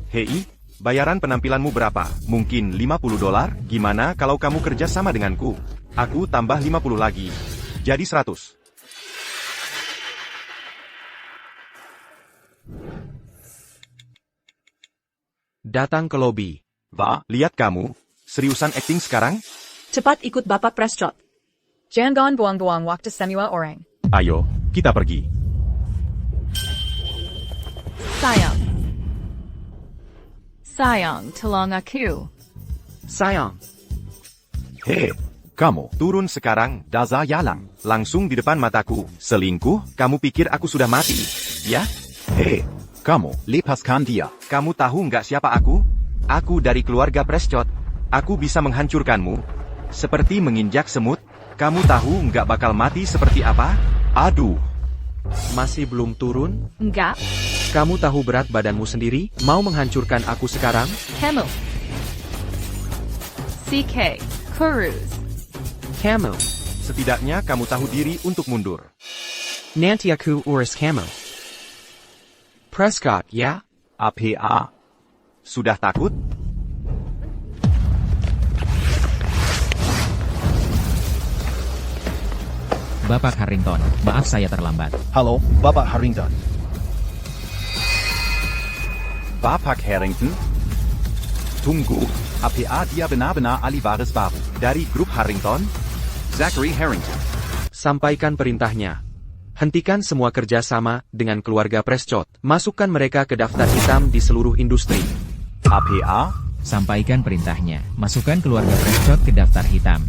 Speaker 9: Hei, bayaran penampilanmu berapa? Mungkin $50? Gimana kalau kamu kerja sama denganku? Aku tambah 50 lagi. Jadi 100.
Speaker 1: Datang ke lobi.
Speaker 9: Lihat kamu, seriusan akting sekarang?
Speaker 6: Cepat ikut Bapak Prescott.
Speaker 11: Jangan buang-buang waktu semua orang.
Speaker 8: Ayo, kita pergi.
Speaker 2: Sayang. Sayang, tolong aku.
Speaker 1: Sayang.
Speaker 10: Hei, kamu.
Speaker 9: Turun sekarang.
Speaker 10: Dasar yalang.
Speaker 9: Langsung di depan mataku. Selingkuh? Kamu pikir aku sudah mati? Ya?
Speaker 10: Hei, kamu. Lepaskan dia.
Speaker 9: Kamu tahu nggak siapa aku? Aku dari keluarga Prescott. Aku bisa menghancurkanmu. Seperti menginjak semut, kamu tahu nggak bakal mati seperti apa? Aduh.
Speaker 1: Masih belum turun?
Speaker 2: Enggak,
Speaker 1: Kamu tahu berat badanmu sendiri? Mau menghancurkan aku sekarang?
Speaker 2: Camel. CK, Cruise.
Speaker 1: Camel.
Speaker 9: Setidaknya kamu tahu diri untuk mundur.
Speaker 1: Nanti aku urus kamu. Prescott, ya?
Speaker 10: APA.
Speaker 9: Sudah takut?
Speaker 7: Bapak Harrington, maaf saya terlambat.
Speaker 3: Halo, Bapak Harrington.
Speaker 10: Bapak Harrington? Tunggu. APA dia benar-benar ahli waris baru.
Speaker 9: Dari grup Harrington?
Speaker 10: Zachary Harrington.
Speaker 1: Sampaikan perintahnya. Hentikan semua kerjasama dengan keluarga Prescott. Masukkan mereka ke daftar hitam di seluruh industri.
Speaker 10: APA?
Speaker 7: Sampaikan perintahnya. Masukkan keluarga Prescott ke daftar hitam.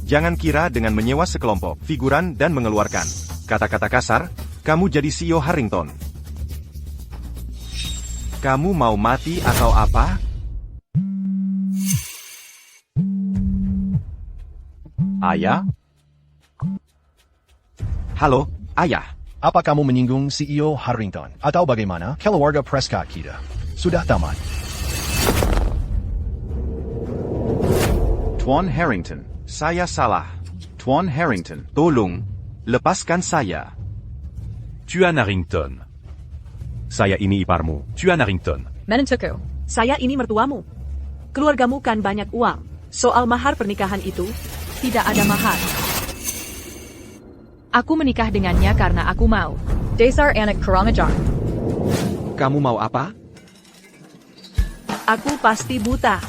Speaker 9: Jangan kira dengan menyewa sekelompok figuran dan mengeluarkan kata-kata kasar, kamu jadi CEO Harrington. Kamu mau mati atau apa?
Speaker 10: Ayah?
Speaker 9: Halo, ayah.
Speaker 3: Apa kamu menyinggung CEO Harrington? Atau bagaimana? Keluarga Prescott kita. Sudah tamat.
Speaker 10: Tuan Harrington.
Speaker 9: Saya salah.
Speaker 10: Tuan Harrington.
Speaker 9: Tolong, lepaskan saya.
Speaker 8: Tuan Harrington. Saya ini iparmu, Tuan Harrington.
Speaker 11: Menentuku.
Speaker 6: Saya ini mertuamu. Keluargamu kan banyak uang. Soal mahar pernikahan itu,
Speaker 2: Tidak ada mahar. Aku menikah dengannya karena aku mau.
Speaker 11: Dasar anak kurang ajar.
Speaker 1: Kamu mau apa?
Speaker 6: aku pasti buta.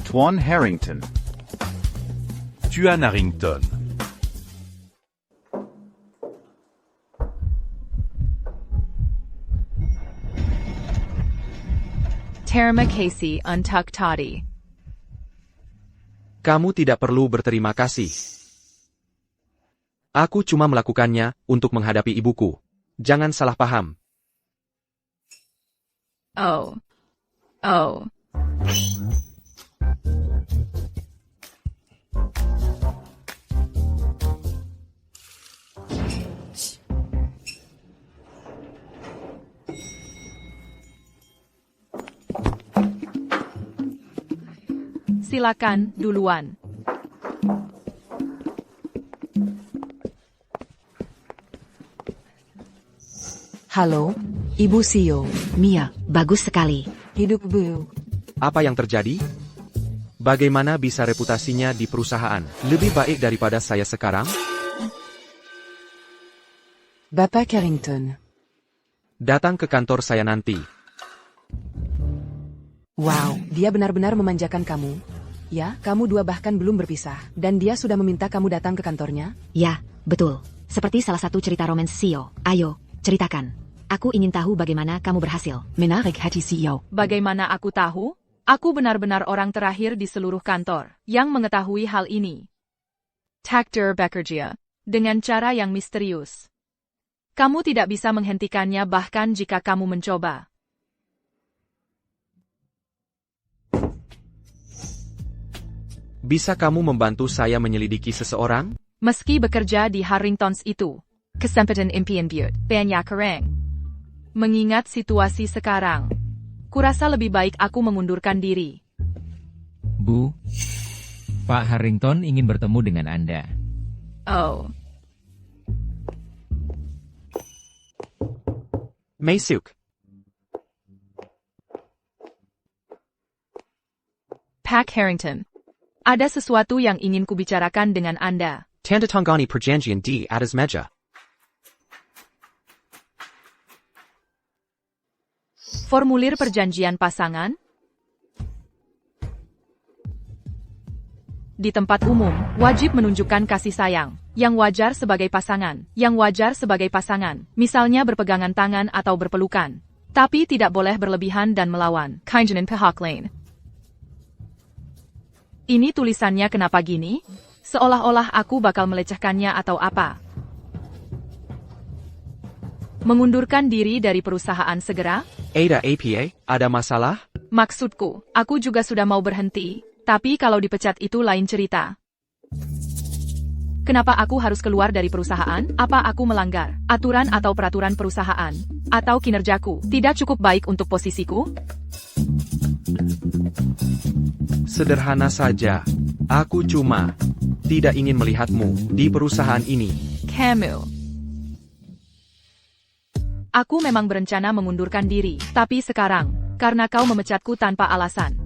Speaker 10: Tuan Harrington.
Speaker 8: Tuan Harrington.
Speaker 2: Terima kasih untuk tadi.
Speaker 1: Kamu tidak perlu berterima kasih. Aku cuma melakukannya untuk menghadapi ibuku. Jangan salah paham.
Speaker 2: Oh. Silakan duluan.
Speaker 4: Halo, Ibu CEO.
Speaker 5: Mia, bagus sekali.
Speaker 4: Hidup Bu.
Speaker 1: Apa yang terjadi? Bagaimana bisa reputasinya di perusahaan lebih baik daripada saya sekarang?
Speaker 4: Bapak Harrington.
Speaker 1: Datang ke kantor saya nanti.
Speaker 4: Wow, dia benar-benar memanjakan kamu. Ya, kamu dua bahkan belum berpisah. Dan dia sudah meminta kamu datang ke kantornya?
Speaker 5: Ya, betul. Seperti salah satu cerita romans CEO. Ayo, ceritakan. Aku ingin tahu bagaimana kamu berhasil.
Speaker 4: Menarik hati CEO.
Speaker 2: Bagaimana aku tahu? Aku benar-benar orang terakhir di seluruh kantor yang mengetahui hal ini. Takdir bekerja dengan cara yang misterius. Kamu tidak bisa menghentikannya bahkan jika kamu mencoba.
Speaker 1: Bisa kamu membantu saya menyelidiki seseorang?
Speaker 2: Meski bekerja di Harringtons itu, kesempatan impian buat banyak orang. Mengingat situasi sekarang, kurasa lebih baik aku mengundurkan diri.
Speaker 7: Bu, Pak Harrington ingin bertemu dengan Anda.
Speaker 2: Oh,
Speaker 1: Masuk.
Speaker 2: Pak Harrington. Ada sesuatu yang ingin kubicarakan dengan Anda.
Speaker 1: Tanda tangani perjanjian di atas meja.
Speaker 2: Formulir perjanjian pasangan? Di tempat umum, wajib menunjukkan kasih sayang, yang wajar sebagai pasangan, misalnya berpegangan tangan atau berpelukan. Tapi tidak boleh berlebihan dan melawan. Kainjanin pihak lain. Ini tulisannya kenapa gini? Seolah-olah aku bakal melecehkannya atau apa. Mengundurkan diri dari perusahaan segera?
Speaker 1: Ada APA, ada masalah?
Speaker 2: Maksudku, aku juga sudah mau berhenti. Tapi kalau dipecat itu lain cerita. Kenapa aku harus keluar dari perusahaan? Apa aku melanggar aturan atau peraturan perusahaan? Atau kinerjaku tidak cukup baik untuk posisiku?
Speaker 1: Sederhana saja. Aku cuma tidak ingin melihatmu di perusahaan ini.
Speaker 2: Kamu. Aku memang berencana mengundurkan diri, tapi sekarang, karena kau memecatku tanpa alasan.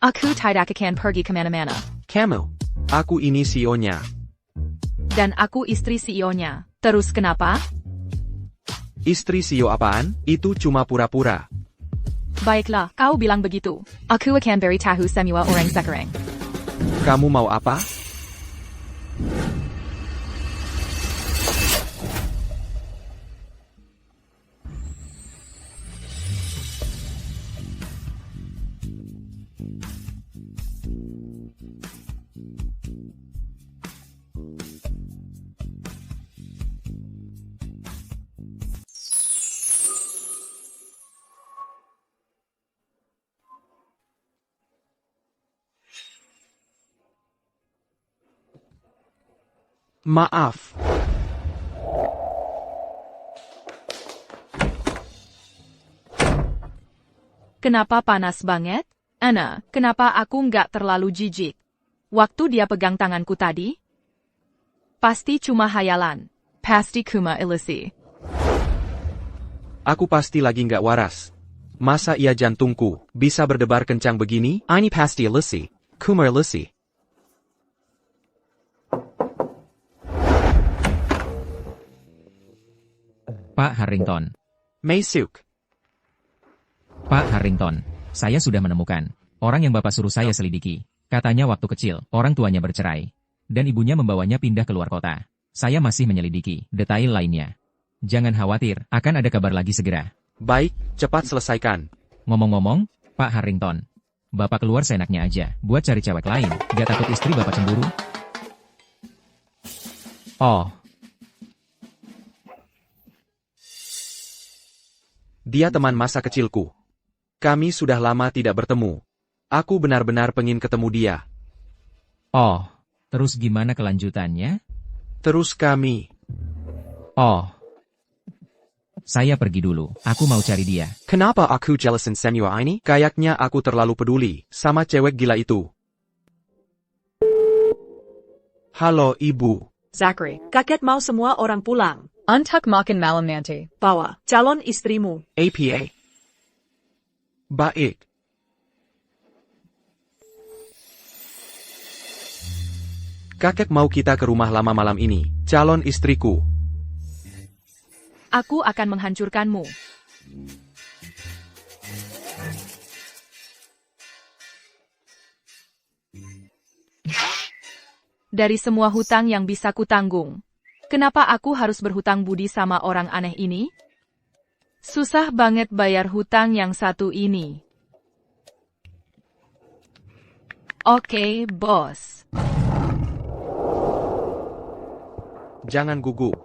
Speaker 2: Aku tidak akan pergi kemana-mana.
Speaker 1: Kamu. Aku ini CEO-nya.
Speaker 2: Dan aku istri CEO-nya. Terus kenapa?
Speaker 1: Istri CEO apaan? Itu cuma pura-pura.
Speaker 2: Baiklah, kau bilang begitu. Aku akan beritahu semua orang sekarang.
Speaker 1: Kamu mau apa? Maaf.
Speaker 2: Kenapa panas banget? Ana, kenapa aku nggak terlalu jijik? Waktu dia pegang tanganku tadi? Pasti cuma hayalan. Pasti cuma ilusi.
Speaker 1: Aku pasti lagi nggak waras. Masa iya jantungku bisa berdebar kencang begini? Ini pasti ilusi. Cuma ilusi.
Speaker 7: Pak Harrington.
Speaker 1: Masuk.
Speaker 7: Pak Harrington, saya sudah menemukan orang yang Bapak suruh saya selidiki. Katanya waktu kecil, orang tuanya bercerai. Dan ibunya membawanya pindah ke luar kota. Saya masih menyelidiki detail lainnya. Jangan khawatir, akan ada kabar lagi segera.
Speaker 1: Baik, cepat selesaikan.
Speaker 7: Ngomong-ngomong, Pak Harrington, Bapak keluar seenaknya aja, buat cari cewek lain. Gak takut istri Bapak cemburu? Oh.
Speaker 1: Dia teman masa kecilku. Kami sudah lama tidak bertemu. Aku benar-benar pengen ketemu dia.
Speaker 7: Oh, terus gimana kelanjutannya?
Speaker 1: Terus kami.
Speaker 7: Oh. Saya pergi dulu, aku mau cari dia.
Speaker 1: Kenapa aku jelasin semua ini? Kayaknya aku terlalu peduli sama cewek gila itu. Halo, Ibu.
Speaker 6: Zachary, kakek mau semua orang pulang.
Speaker 11: Untuk makan malam nanti.
Speaker 6: Bawa calon istrimu.
Speaker 1: APA. Baik. Kakek mau kita ke rumah lama malam ini, calon istriku.
Speaker 2: Aku akan menghancurkanmu. Dari semua hutang yang bisa kutanggung, kenapa aku harus berhutang budi sama orang aneh ini? Susah banget bayar hutang yang satu ini. Oke, bos.
Speaker 1: Jangan gugup.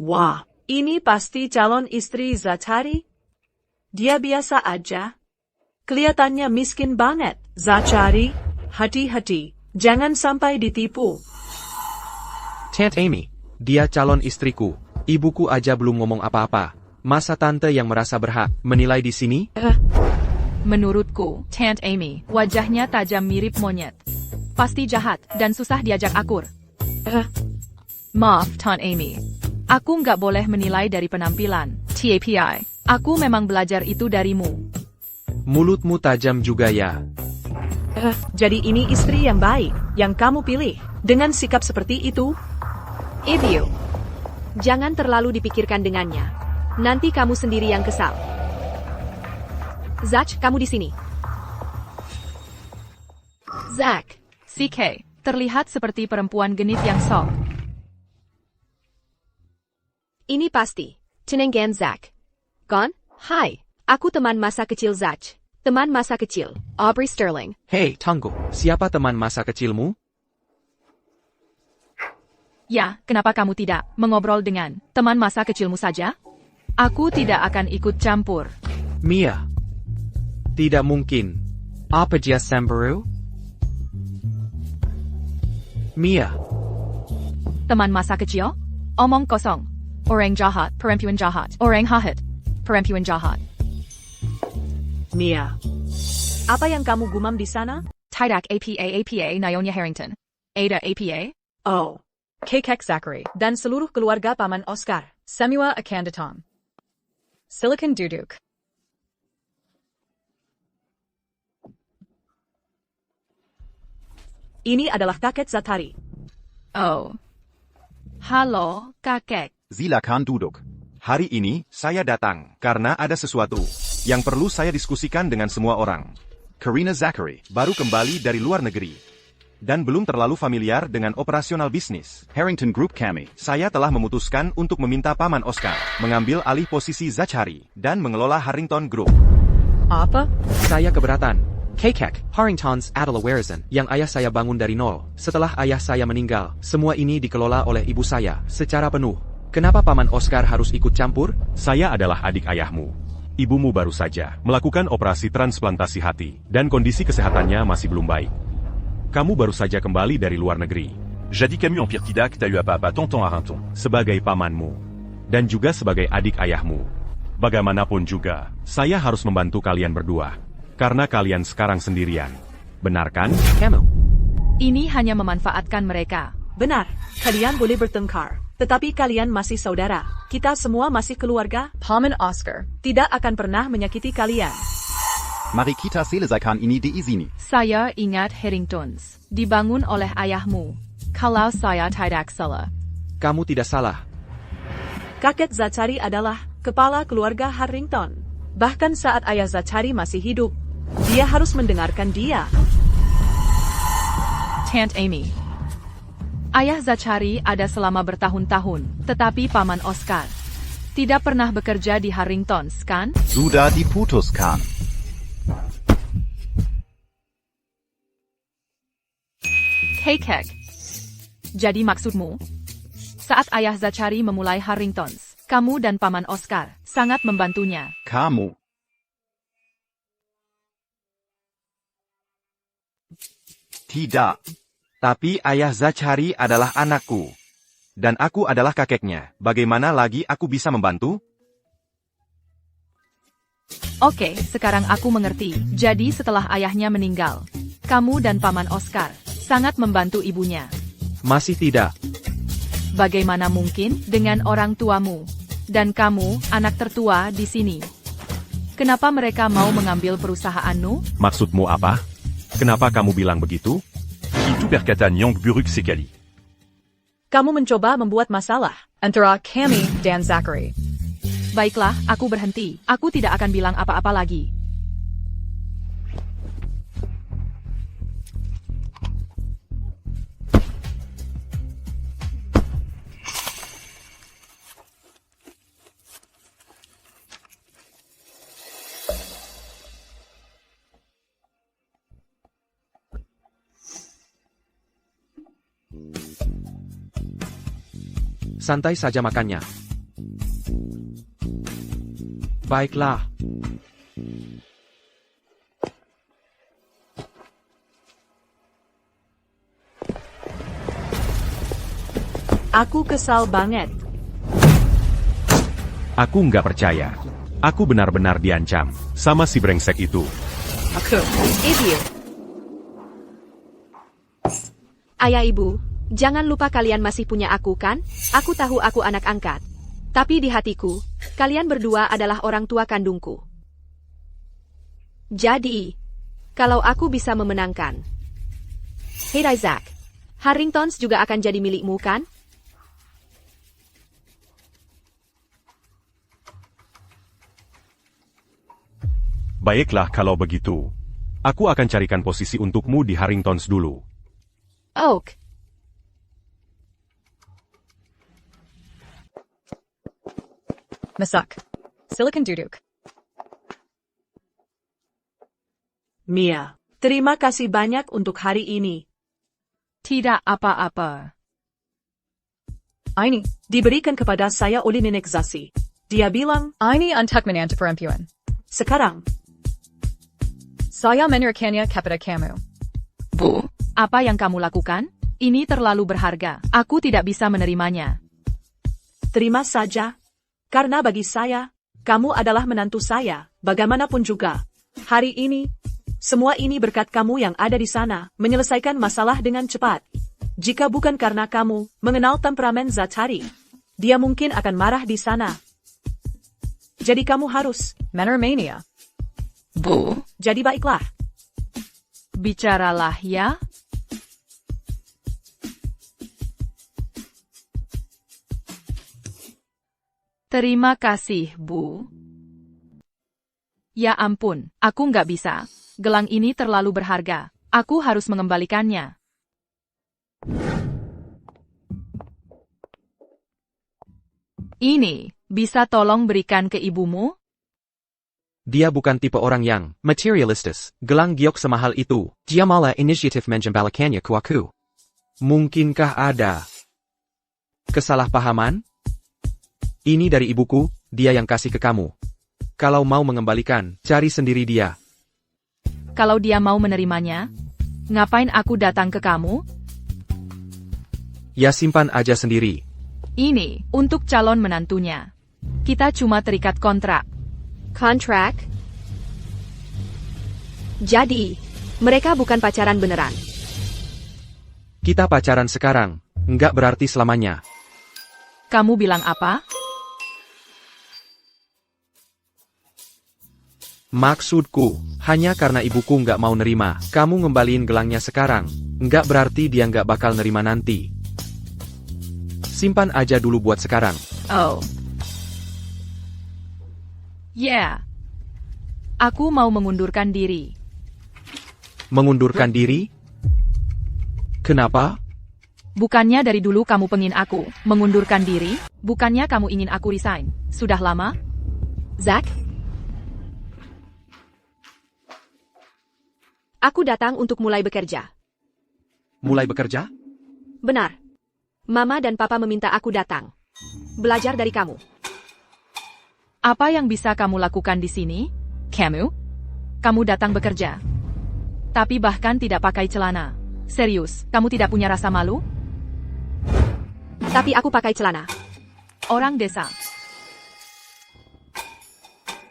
Speaker 6: Wah, ini pasti calon istri Zachary? Dia biasa aja. Kelihatannya miskin banget. Zachary, hati-hati. Jangan sampai ditipu.
Speaker 1: Tante Amy, dia calon istriku. Ibuku aja belum ngomong apa-apa. Masa tante yang merasa berhak menilai di sini?
Speaker 2: Menurutku, Tante Amy, wajahnya tajam mirip monyet. Pasti jahat dan susah diajak akur. Maaf, Tante Amy. Aku nggak boleh menilai dari penampilan. TAPI. Aku memang belajar itu darimu.
Speaker 1: Mulutmu tajam juga ya.
Speaker 6: Jadi ini istri yang baik, yang kamu pilih. Dengan sikap seperti itu,
Speaker 5: Ibu, jangan terlalu dipikirkan dengannya. Nanti kamu sendiri yang kesal. Zach, kamu di sini. Zach.
Speaker 2: CK, terlihat seperti perempuan genit yang sok.
Speaker 5: Ini pasti. Cenengan Zach. Gon? Hai. Aku teman masa kecil Zach. Teman masa kecil, Aubrey Sterling.
Speaker 1: Hei, tunggu. Siapa teman masa kecilmu?
Speaker 2: Ya, kenapa kamu tidak mengobrol dengan teman masa kecilmu saja? Aku tidak akan ikut campur.
Speaker 1: Mia. Tidak mungkin. Apa dia cemburu? Mia.
Speaker 2: Teman masa kecil? Omong kosong. Orang jahat, perempuan jahat. Orang jahat, perempuan jahat.
Speaker 6: Mia. Apa yang kamu gumam di sana?
Speaker 2: Tidak APA Nyonya Harrington. Ada APA?
Speaker 6: Oh.
Speaker 11: Kekek Zachary,
Speaker 6: Dan seluruh keluarga Paman Oscar.
Speaker 11: Semua akan datang. Silicon duduk.
Speaker 6: Ini adalah kakek Zatari.
Speaker 2: Oh. Halo, kakek.
Speaker 10: Silakan duduk.
Speaker 9: Hari ini, saya datang karena ada sesuatu yang perlu saya diskusikan dengan semua orang. Karina Zachary baru kembali dari luar negeri dan belum terlalu familiar dengan operasional bisnis.
Speaker 10: Harrington Group kami.
Speaker 9: Saya telah memutuskan untuk meminta Paman Oscar mengambil alih posisi Zachary dan mengelola Harrington Group.
Speaker 11: Apa?
Speaker 1: Saya keberatan. Kekek, Harringtons adalah warisan yang ayah saya bangun dari nol. Setelah ayah saya meninggal, semua ini dikelola oleh ibu saya secara penuh. Kenapa Paman Oscar harus ikut campur?
Speaker 8: Saya adalah adik ayahmu. Ibumu baru saja melakukan operasi transplantasi hati, dan kondisi kesehatannya masih belum baik. Kamu baru saja kembali dari luar negeri.
Speaker 10: Jadi kamu en pire tidak, t'as eu apa tonton Harrington.
Speaker 8: Sebagai pamanmu, dan juga sebagai adik ayahmu. Bagaimanapun juga, saya harus membantu kalian berdua. Karena kalian sekarang sendirian. Benar kan?
Speaker 1: Kamu.
Speaker 2: Ini hanya memanfaatkan mereka.
Speaker 6: Benar, kalian boleh bertengkar. Tetapi kalian masih saudara. Kita semua masih keluarga.
Speaker 11: Paman Oscar.
Speaker 6: Tidak akan pernah menyakiti kalian.
Speaker 10: Mari kita selesaikan ini di sini.
Speaker 2: Saya ingat Harringtons. Dibangun oleh ayahmu. Kalau saya tidak salah.
Speaker 1: Kamu tidak salah.
Speaker 6: Kakek Zachary adalah kepala keluarga Harrington. Bahkan saat ayah Zachary masih hidup, dia harus mendengarkan dia.
Speaker 2: Tante Amy. Ayah Zachary ada selama bertahun-tahun, tetapi Paman Oscar tidak pernah bekerja di Harringtons, kan?
Speaker 10: Sudah diputuskan.
Speaker 2: Kekek. Jadi maksudmu, saat ayah Zachary memulai Harringtons, kamu dan Paman Oscar sangat membantunya.
Speaker 10: Kamu.
Speaker 9: Tidak. Tapi ayah Zachary adalah anakku. Dan aku adalah kakeknya. Bagaimana lagi aku bisa membantu?
Speaker 2: Oke, sekarang aku mengerti. Jadi setelah ayahnya meninggal, kamu dan Paman Oscar sangat membantu ibunya.
Speaker 1: Masih tidak.
Speaker 2: Bagaimana mungkin dengan orang tuamu dan kamu, anak tertua di sini? Kenapa mereka mau mengambil perusahaanmu?
Speaker 8: Maksudmu apa? Kenapa kamu bilang begitu?
Speaker 10: Itu perkataan yang buruk sekali.
Speaker 6: Kamu mencoba membuat masalah.
Speaker 11: Antara kami dan Zachary.
Speaker 2: Baiklah, aku berhenti. Aku tidak akan bilang apa-apa lagi.
Speaker 1: Santai saja makannya. Baiklah.
Speaker 6: Aku kesal banget.
Speaker 8: Aku nggak percaya. Aku benar-benar diancam sama si brengsek itu.
Speaker 6: Aku. Ibu.
Speaker 5: Ayah ibu, jangan lupa kalian masih punya aku kan? Aku tahu aku anak angkat. Tapi di hatiku, kalian berdua adalah orang tua kandungku. Jadi, kalau aku bisa memenangkan. Hey Isaac, Harringtons juga akan jadi milikmu kan?
Speaker 8: Baiklah kalau begitu. Aku akan carikan posisi untukmu di Harringtons dulu.
Speaker 5: Oak.
Speaker 11: Masak. Silicon duduk.
Speaker 6: Mia, terima kasih banyak untuk hari ini.
Speaker 2: Tidak apa-apa.
Speaker 6: Ini diberikan kepada saya oleh Nenek Zasi. Dia bilang,
Speaker 11: Ini untuk menantu perempuan.
Speaker 6: sekarang.
Speaker 11: Saya menyerahkannya kepada kamu.
Speaker 2: Bu, apa yang kamu lakukan? Ini terlalu berharga. Aku tidak bisa menerimanya.
Speaker 6: Terima saja. Karena bagi saya, kamu adalah menantu saya, bagaimanapun juga. Hari ini, semua ini berkat kamu yang ada di sana, menyelesaikan masalah dengan cepat. Jika bukan karena kamu mengenal temperamen Zathari, dia mungkin akan marah di sana. Jadi kamu harus.
Speaker 11: Menermania.
Speaker 2: Bu,
Speaker 6: Jadi baiklah.
Speaker 2: bicaralah ya. Terima kasih, Bu. Ya ampun, aku nggak bisa. Gelang ini terlalu berharga. Aku harus mengembalikannya. Ini, bisa tolong berikan ke ibumu?
Speaker 1: Dia bukan tipe orang yang materialistis. Gelang giok semahal itu. Dia malah inisiatif menjembalakannya ke aku. Mungkinkah ada kesalahpahaman? Ini dari ibuku, dia yang kasih ke kamu. Kalau mau mengembalikan, cari sendiri dia.
Speaker 2: Kalau dia mau menerimanya, ngapain aku datang ke kamu?
Speaker 1: Ya simpan aja sendiri.
Speaker 2: Ini, untuk calon menantunya. Kita cuma terikat kontrak.
Speaker 5: Kontrak? Jadi, mereka bukan pacaran beneran.
Speaker 1: Kita pacaran sekarang, nggak berarti selamanya.
Speaker 2: Kamu bilang apa?
Speaker 1: Maksudku, hanya karena ibuku nggak mau nerima, kamu ngembaliin gelangnya sekarang, nggak berarti dia nggak bakal nerima nanti. Simpan aja dulu buat sekarang.
Speaker 2: Oh. Yeah. Aku mau mengundurkan diri.
Speaker 1: Mengundurkan diri? Kenapa?
Speaker 2: Bukannya dari dulu kamu pengin aku mengundurkan diri? Bukannya kamu ingin aku resign? Sudah lama?
Speaker 5: Zack? Aku datang untuk mulai bekerja.
Speaker 1: Mulai bekerja?
Speaker 5: Benar. Mama dan Papa meminta aku datang. Belajar dari kamu.
Speaker 2: Apa yang bisa kamu lakukan di sini? Kamu? Kamu datang bekerja. Tapi bahkan tidak pakai celana. Serius, kamu tidak punya rasa malu?
Speaker 5: Tapi aku pakai celana.
Speaker 2: Orang desa.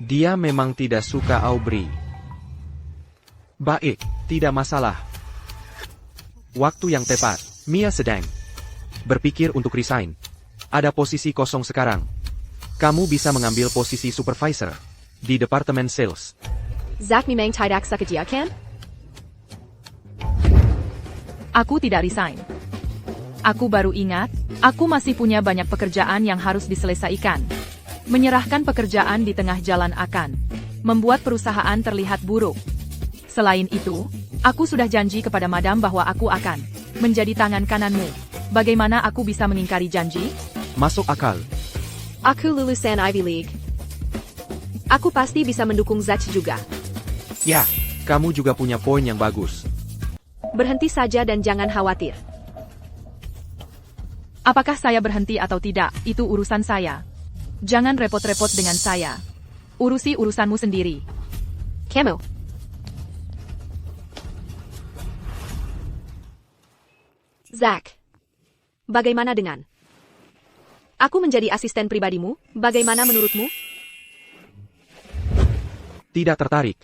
Speaker 1: Dia memang tidak suka Aubrey. Baik, tidak masalah. Waktu yang tepat, Mia sedang berpikir untuk resign. Ada posisi kosong sekarang. Kamu bisa mengambil posisi supervisor di departemen sales.
Speaker 5: Zack memang tidak sekerja kan?
Speaker 2: Aku tidak resign. Aku baru ingat, aku masih punya banyak pekerjaan yang harus diselesaikan. Menyerahkan pekerjaan di tengah jalan akan membuat perusahaan terlihat buruk. Selain itu, aku sudah janji kepada Madam bahwa aku akan menjadi tangan kananmu. Bagaimana aku bisa mengingkari janji?
Speaker 1: Masuk akal.
Speaker 5: Aku lulusan Ivy League. Aku pasti bisa mendukung Zack juga.
Speaker 1: Ya, kamu juga punya poin yang bagus.
Speaker 5: Berhenti saja dan jangan khawatir.
Speaker 2: Apakah saya berhenti atau tidak, itu urusan saya. Jangan repot-repot dengan saya. Urusi urusanmu sendiri.
Speaker 5: Kamu. Zack. Bagaimana dengan? Aku menjadi asisten pribadimu, bagaimana menurutmu?
Speaker 1: Tidak tertarik.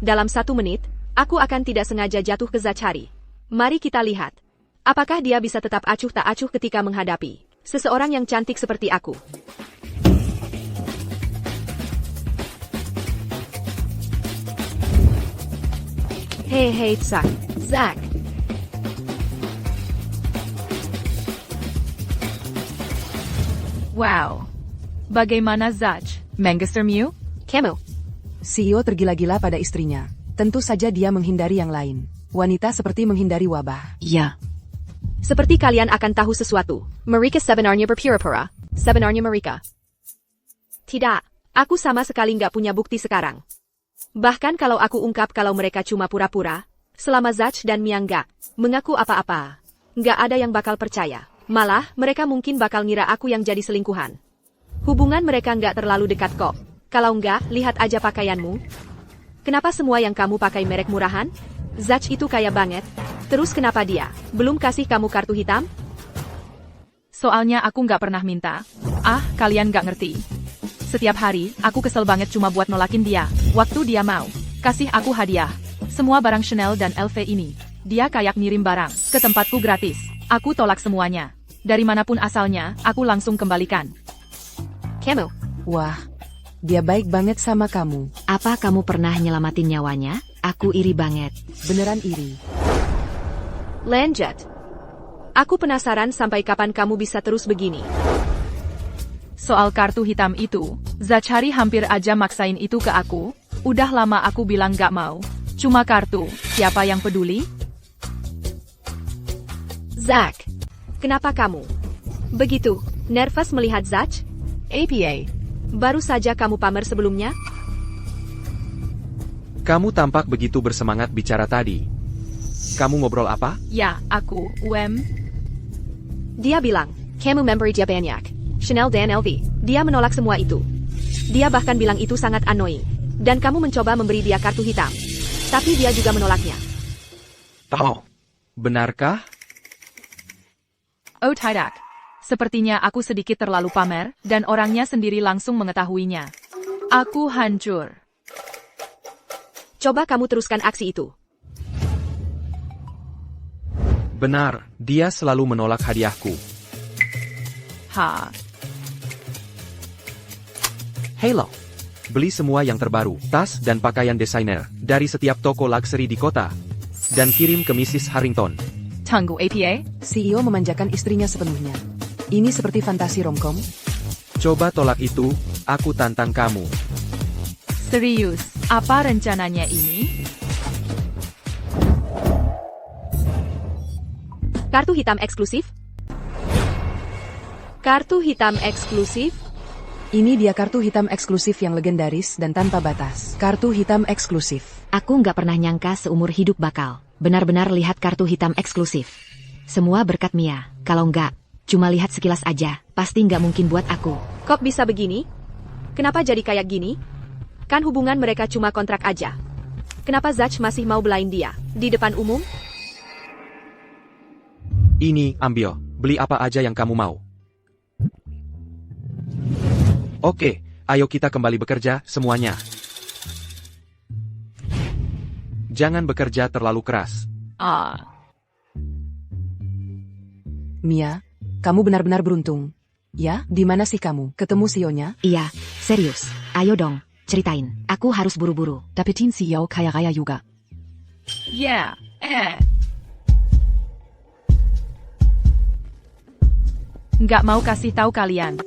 Speaker 5: Dalam 1 menit, aku akan tidak sengaja jatuh ke Zathari. Mari kita lihat. Apakah dia bisa tetap acuh tak acuh ketika menghadapi seseorang yang cantik seperti aku? Hei, Zack. Zack.
Speaker 2: Wow. Bagaimana Zack? Menggesermu?
Speaker 5: Kamu.
Speaker 4: CEO tergila-gila pada istrinya. Tentu saja dia menghindari yang lain. Wanita seperti menghindari wabah.
Speaker 5: Iya. Seperti kalian akan tahu sesuatu. Mereka sebenarnya berpura-pura. Sebenarnya mereka. Tidak. Aku sama sekali nggak punya bukti sekarang. Bahkan kalau aku ungkap kalau mereka cuma pura-pura, selama Zack dan Mia nggak mengaku apa-apa. nggak ada yang bakal percaya. Malah, mereka mungkin bakal ngira aku yang jadi selingkuhan. Hubungan mereka nggak terlalu dekat kok. Kalau nggak, lihat aja pakaianmu. Kenapa semua yang kamu pakai merek murahan? Zach itu kaya banget. Terus kenapa dia belum kasih kamu kartu hitam?
Speaker 2: Soalnya aku nggak pernah minta. Ah, kalian nggak ngerti. Setiap hari, aku kesel banget cuma buat nolakin dia. Waktu dia mau kasih aku hadiah. Semua barang Chanel dan LV ini. Dia kayak ngirim barang ke tempatku gratis. Aku tolak semuanya. Dari manapun asalnya, aku langsung kembalikan.
Speaker 5: Kamu,
Speaker 4: Wah, dia baik banget sama kamu.
Speaker 5: apa kamu pernah nyelamatin nyawanya? Aku iri banget.
Speaker 4: Beneran iri.
Speaker 5: Lanjut. Aku penasaran sampai kapan kamu bisa terus begini.
Speaker 2: Soal kartu hitam itu, Zachary hampir aja maksain itu ke aku. Udah lama aku bilang gak mau. Cuma kartu, siapa yang peduli?
Speaker 5: Zach, kenapa kamu begitu nervous melihat Zach?
Speaker 2: APA.
Speaker 5: Baru saja kamu pamer sebelumnya?
Speaker 1: Kamu tampak begitu bersemangat bicara tadi. Kamu ngobrol apa?
Speaker 2: Ya, aku,
Speaker 5: Dia bilang, kamu memberi dia banyak. Chanel dan LV. Dia menolak semua itu. Dia bahkan bilang itu sangat annoying. Dan kamu mencoba memberi dia kartu hitam. Tapi dia juga menolaknya.
Speaker 1: Tahu. Benarkah?
Speaker 2: Oh tidak. Sepertinya aku sedikit terlalu pamer, dan orangnya sendiri langsung mengetahuinya. Aku hancur.
Speaker 5: Coba kamu teruskan aksi itu.
Speaker 1: Benar, dia selalu menolak hadiahku.
Speaker 2: Ha.
Speaker 1: Halo. Beli semua yang terbaru, tas dan pakaian desainer, dari setiap toko luxury di kota. Dan kirim ke Mrs. Harrington.
Speaker 2: Tunggu APA?
Speaker 4: CEO memanjakan istrinya sepenuhnya. Ini seperti fantasi romcom.
Speaker 1: Coba tolak itu, aku tantang kamu.
Speaker 2: Serius, apa rencananya ini?
Speaker 5: Kartu hitam eksklusif? Kartu hitam eksklusif?
Speaker 4: Ini dia kartu hitam eksklusif yang legendaris dan tanpa batas. Kartu hitam eksklusif.
Speaker 5: Aku nggak pernah nyangka seumur hidup bakal benar-benar lihat kartu hitam eksklusif. Semua berkat Mia. Kalau nggak, cuma lihat sekilas aja, pasti nggak mungkin buat aku. Kok bisa begini? Kenapa jadi kayak gini? Kan hubungan mereka cuma kontrak aja. Kenapa Zach masih mau belain dia di depan umum?
Speaker 1: Ini, ambil. Beli apa aja yang kamu mau. Oke, ayo kita kembali bekerja, semuanya. Jangan bekerja terlalu keras.
Speaker 4: Mia, kamu benar-benar beruntung. Ya, di mana sih kamu? Ketemu CEO-nya?
Speaker 5: Iya, serius. Ayo dong, ceritain. Aku harus buru-buru.
Speaker 4: Dapetin CEO kaya raya juga.
Speaker 2: Yeah, Nggak mau kasih tahu kalian.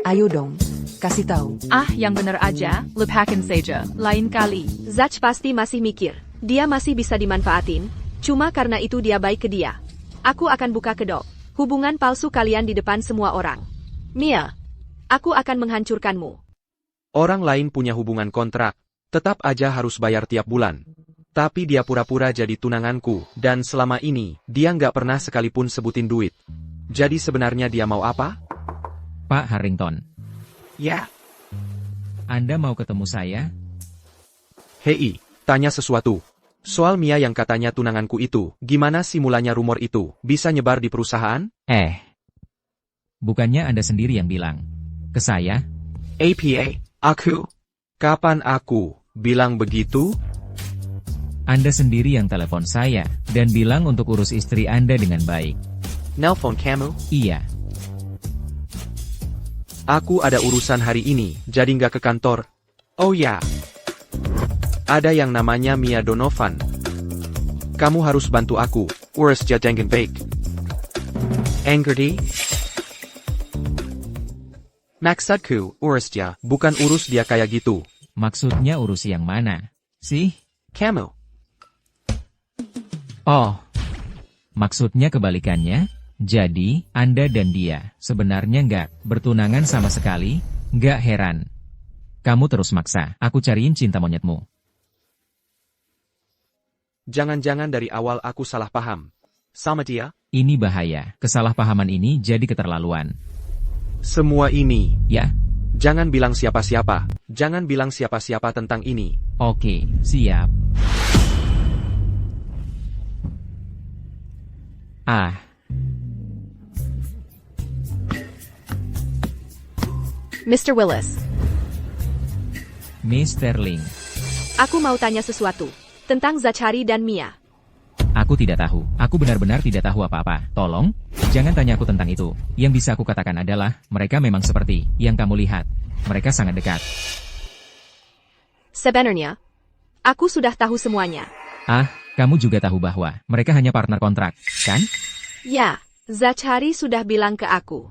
Speaker 4: Ayo dong, kasih tahu.
Speaker 2: Ah, yang bener aja, lepakin saja, lain kali.
Speaker 5: Zach pasti masih mikir, dia masih bisa dimanfaatin, cuma karena itu dia baik ke dia. Aku akan buka kedok hubungan palsu kalian di depan semua orang. Mia, aku akan menghancurkanmu.
Speaker 1: Orang lain punya hubungan kontrak, tetap aja harus bayar tiap bulan. Tapi dia pura-pura jadi tunanganku, dan selama ini, dia nggak pernah sekalipun sebutin duit. Jadi sebenarnya dia mau apa?
Speaker 7: Pak Harrington.
Speaker 1: Ya.
Speaker 7: Anda mau ketemu saya?
Speaker 1: Hei, tanya sesuatu. Soal Mia yang katanya tunanganku itu, gimana sih mulanya rumor itu? Bisa nyebar di perusahaan?
Speaker 7: Bukannya Anda sendiri yang bilang ke saya?
Speaker 1: APA, aku? Kapan aku bilang begitu?
Speaker 7: Anda sendiri yang telepon saya, dan bilang untuk urus istri Anda dengan baik.
Speaker 1: Nelpon kamu?
Speaker 7: Iya.
Speaker 1: Aku ada urusan hari ini, jadi nggak ke kantor. Oh ya. Ada yang namanya Mia Donovan. Kamu harus bantu aku. Urus dia dengan baik. Angerti? Maksudku, urus dia, bukan urus dia kayak gitu.
Speaker 7: Maksudnya urus yang mana, sih?
Speaker 1: Kamu.
Speaker 7: Oh. Maksudnya kebalikannya? Jadi, Anda dan dia sebenarnya nggak bertunangan sama sekali? Nggak heran. Kamu terus maksa aku cariin cinta monyetmu.
Speaker 1: Jangan-jangan dari awal aku salah paham. Sama dia?
Speaker 7: Ini bahaya. Kesalahpahaman ini jadi keterlaluan.
Speaker 1: Semua ini,
Speaker 7: Ya,
Speaker 1: jangan bilang siapa-siapa. Jangan bilang siapa-siapa tentang ini.
Speaker 7: oke, siap. Ah,
Speaker 5: Mr. Willis,
Speaker 7: Miss Sterling.
Speaker 5: aku mau tanya sesuatu tentang Zachary dan Mia.
Speaker 7: Aku tidak tahu. Aku benar-benar tidak tahu apa-apa. Tolong, jangan tanya aku tentang itu. Yang bisa aku katakan adalah, mereka memang seperti yang kamu lihat. Mereka sangat dekat.
Speaker 5: Sebenarnya, aku sudah tahu semuanya.
Speaker 7: Ah, kamu juga tahu bahwa mereka hanya partner kontrak, kan?
Speaker 5: Ya, Zachary sudah bilang ke aku.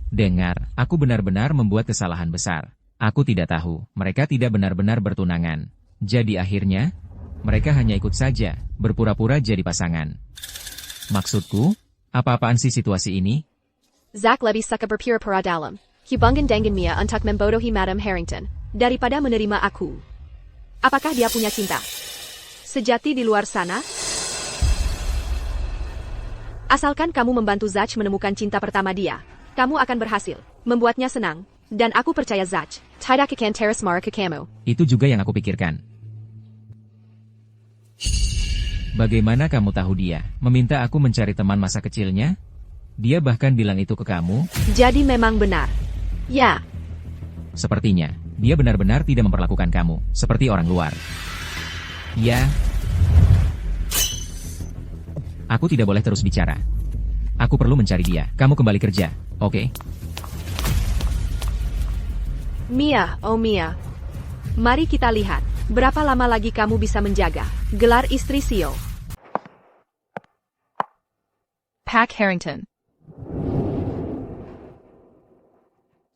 Speaker 7: Dengar, aku benar-benar membuat kesalahan besar. Aku tidak tahu, mereka tidak benar-benar bertunangan. Jadi akhirnya, mereka hanya ikut saja, berpura-pura jadi pasangan. Maksudku, apa-apaan sih situasi ini?
Speaker 5: Zach lebih suka berpura-pura dalam hubungan dengan Mia untuk membodohi Madam Harrington, daripada menerima aku. Apakah dia punya cinta sejati di luar sana? Asalkan kamu membantu Zach menemukan cinta pertama dia, kamu akan berhasil membuatnya senang. Dan aku percaya Zach tidak akan terus marah ke kamu.
Speaker 7: Itu juga yang aku pikirkan. Bagaimana kamu tahu dia meminta aku mencari teman masa kecilnya? Dia bahkan bilang itu ke kamu?
Speaker 5: Jadi memang benar. Ya,
Speaker 7: Sepertinya, dia benar-benar tidak memperlakukan kamu seperti orang luar. Ya. Aku tidak boleh terus bicara. Aku perlu mencari dia. Kamu kembali kerja, oke?
Speaker 5: Mia, oh Mia. Mari kita lihat, berapa lama lagi kamu bisa menjaga gelar istri CEO.
Speaker 2: Pack Harrington.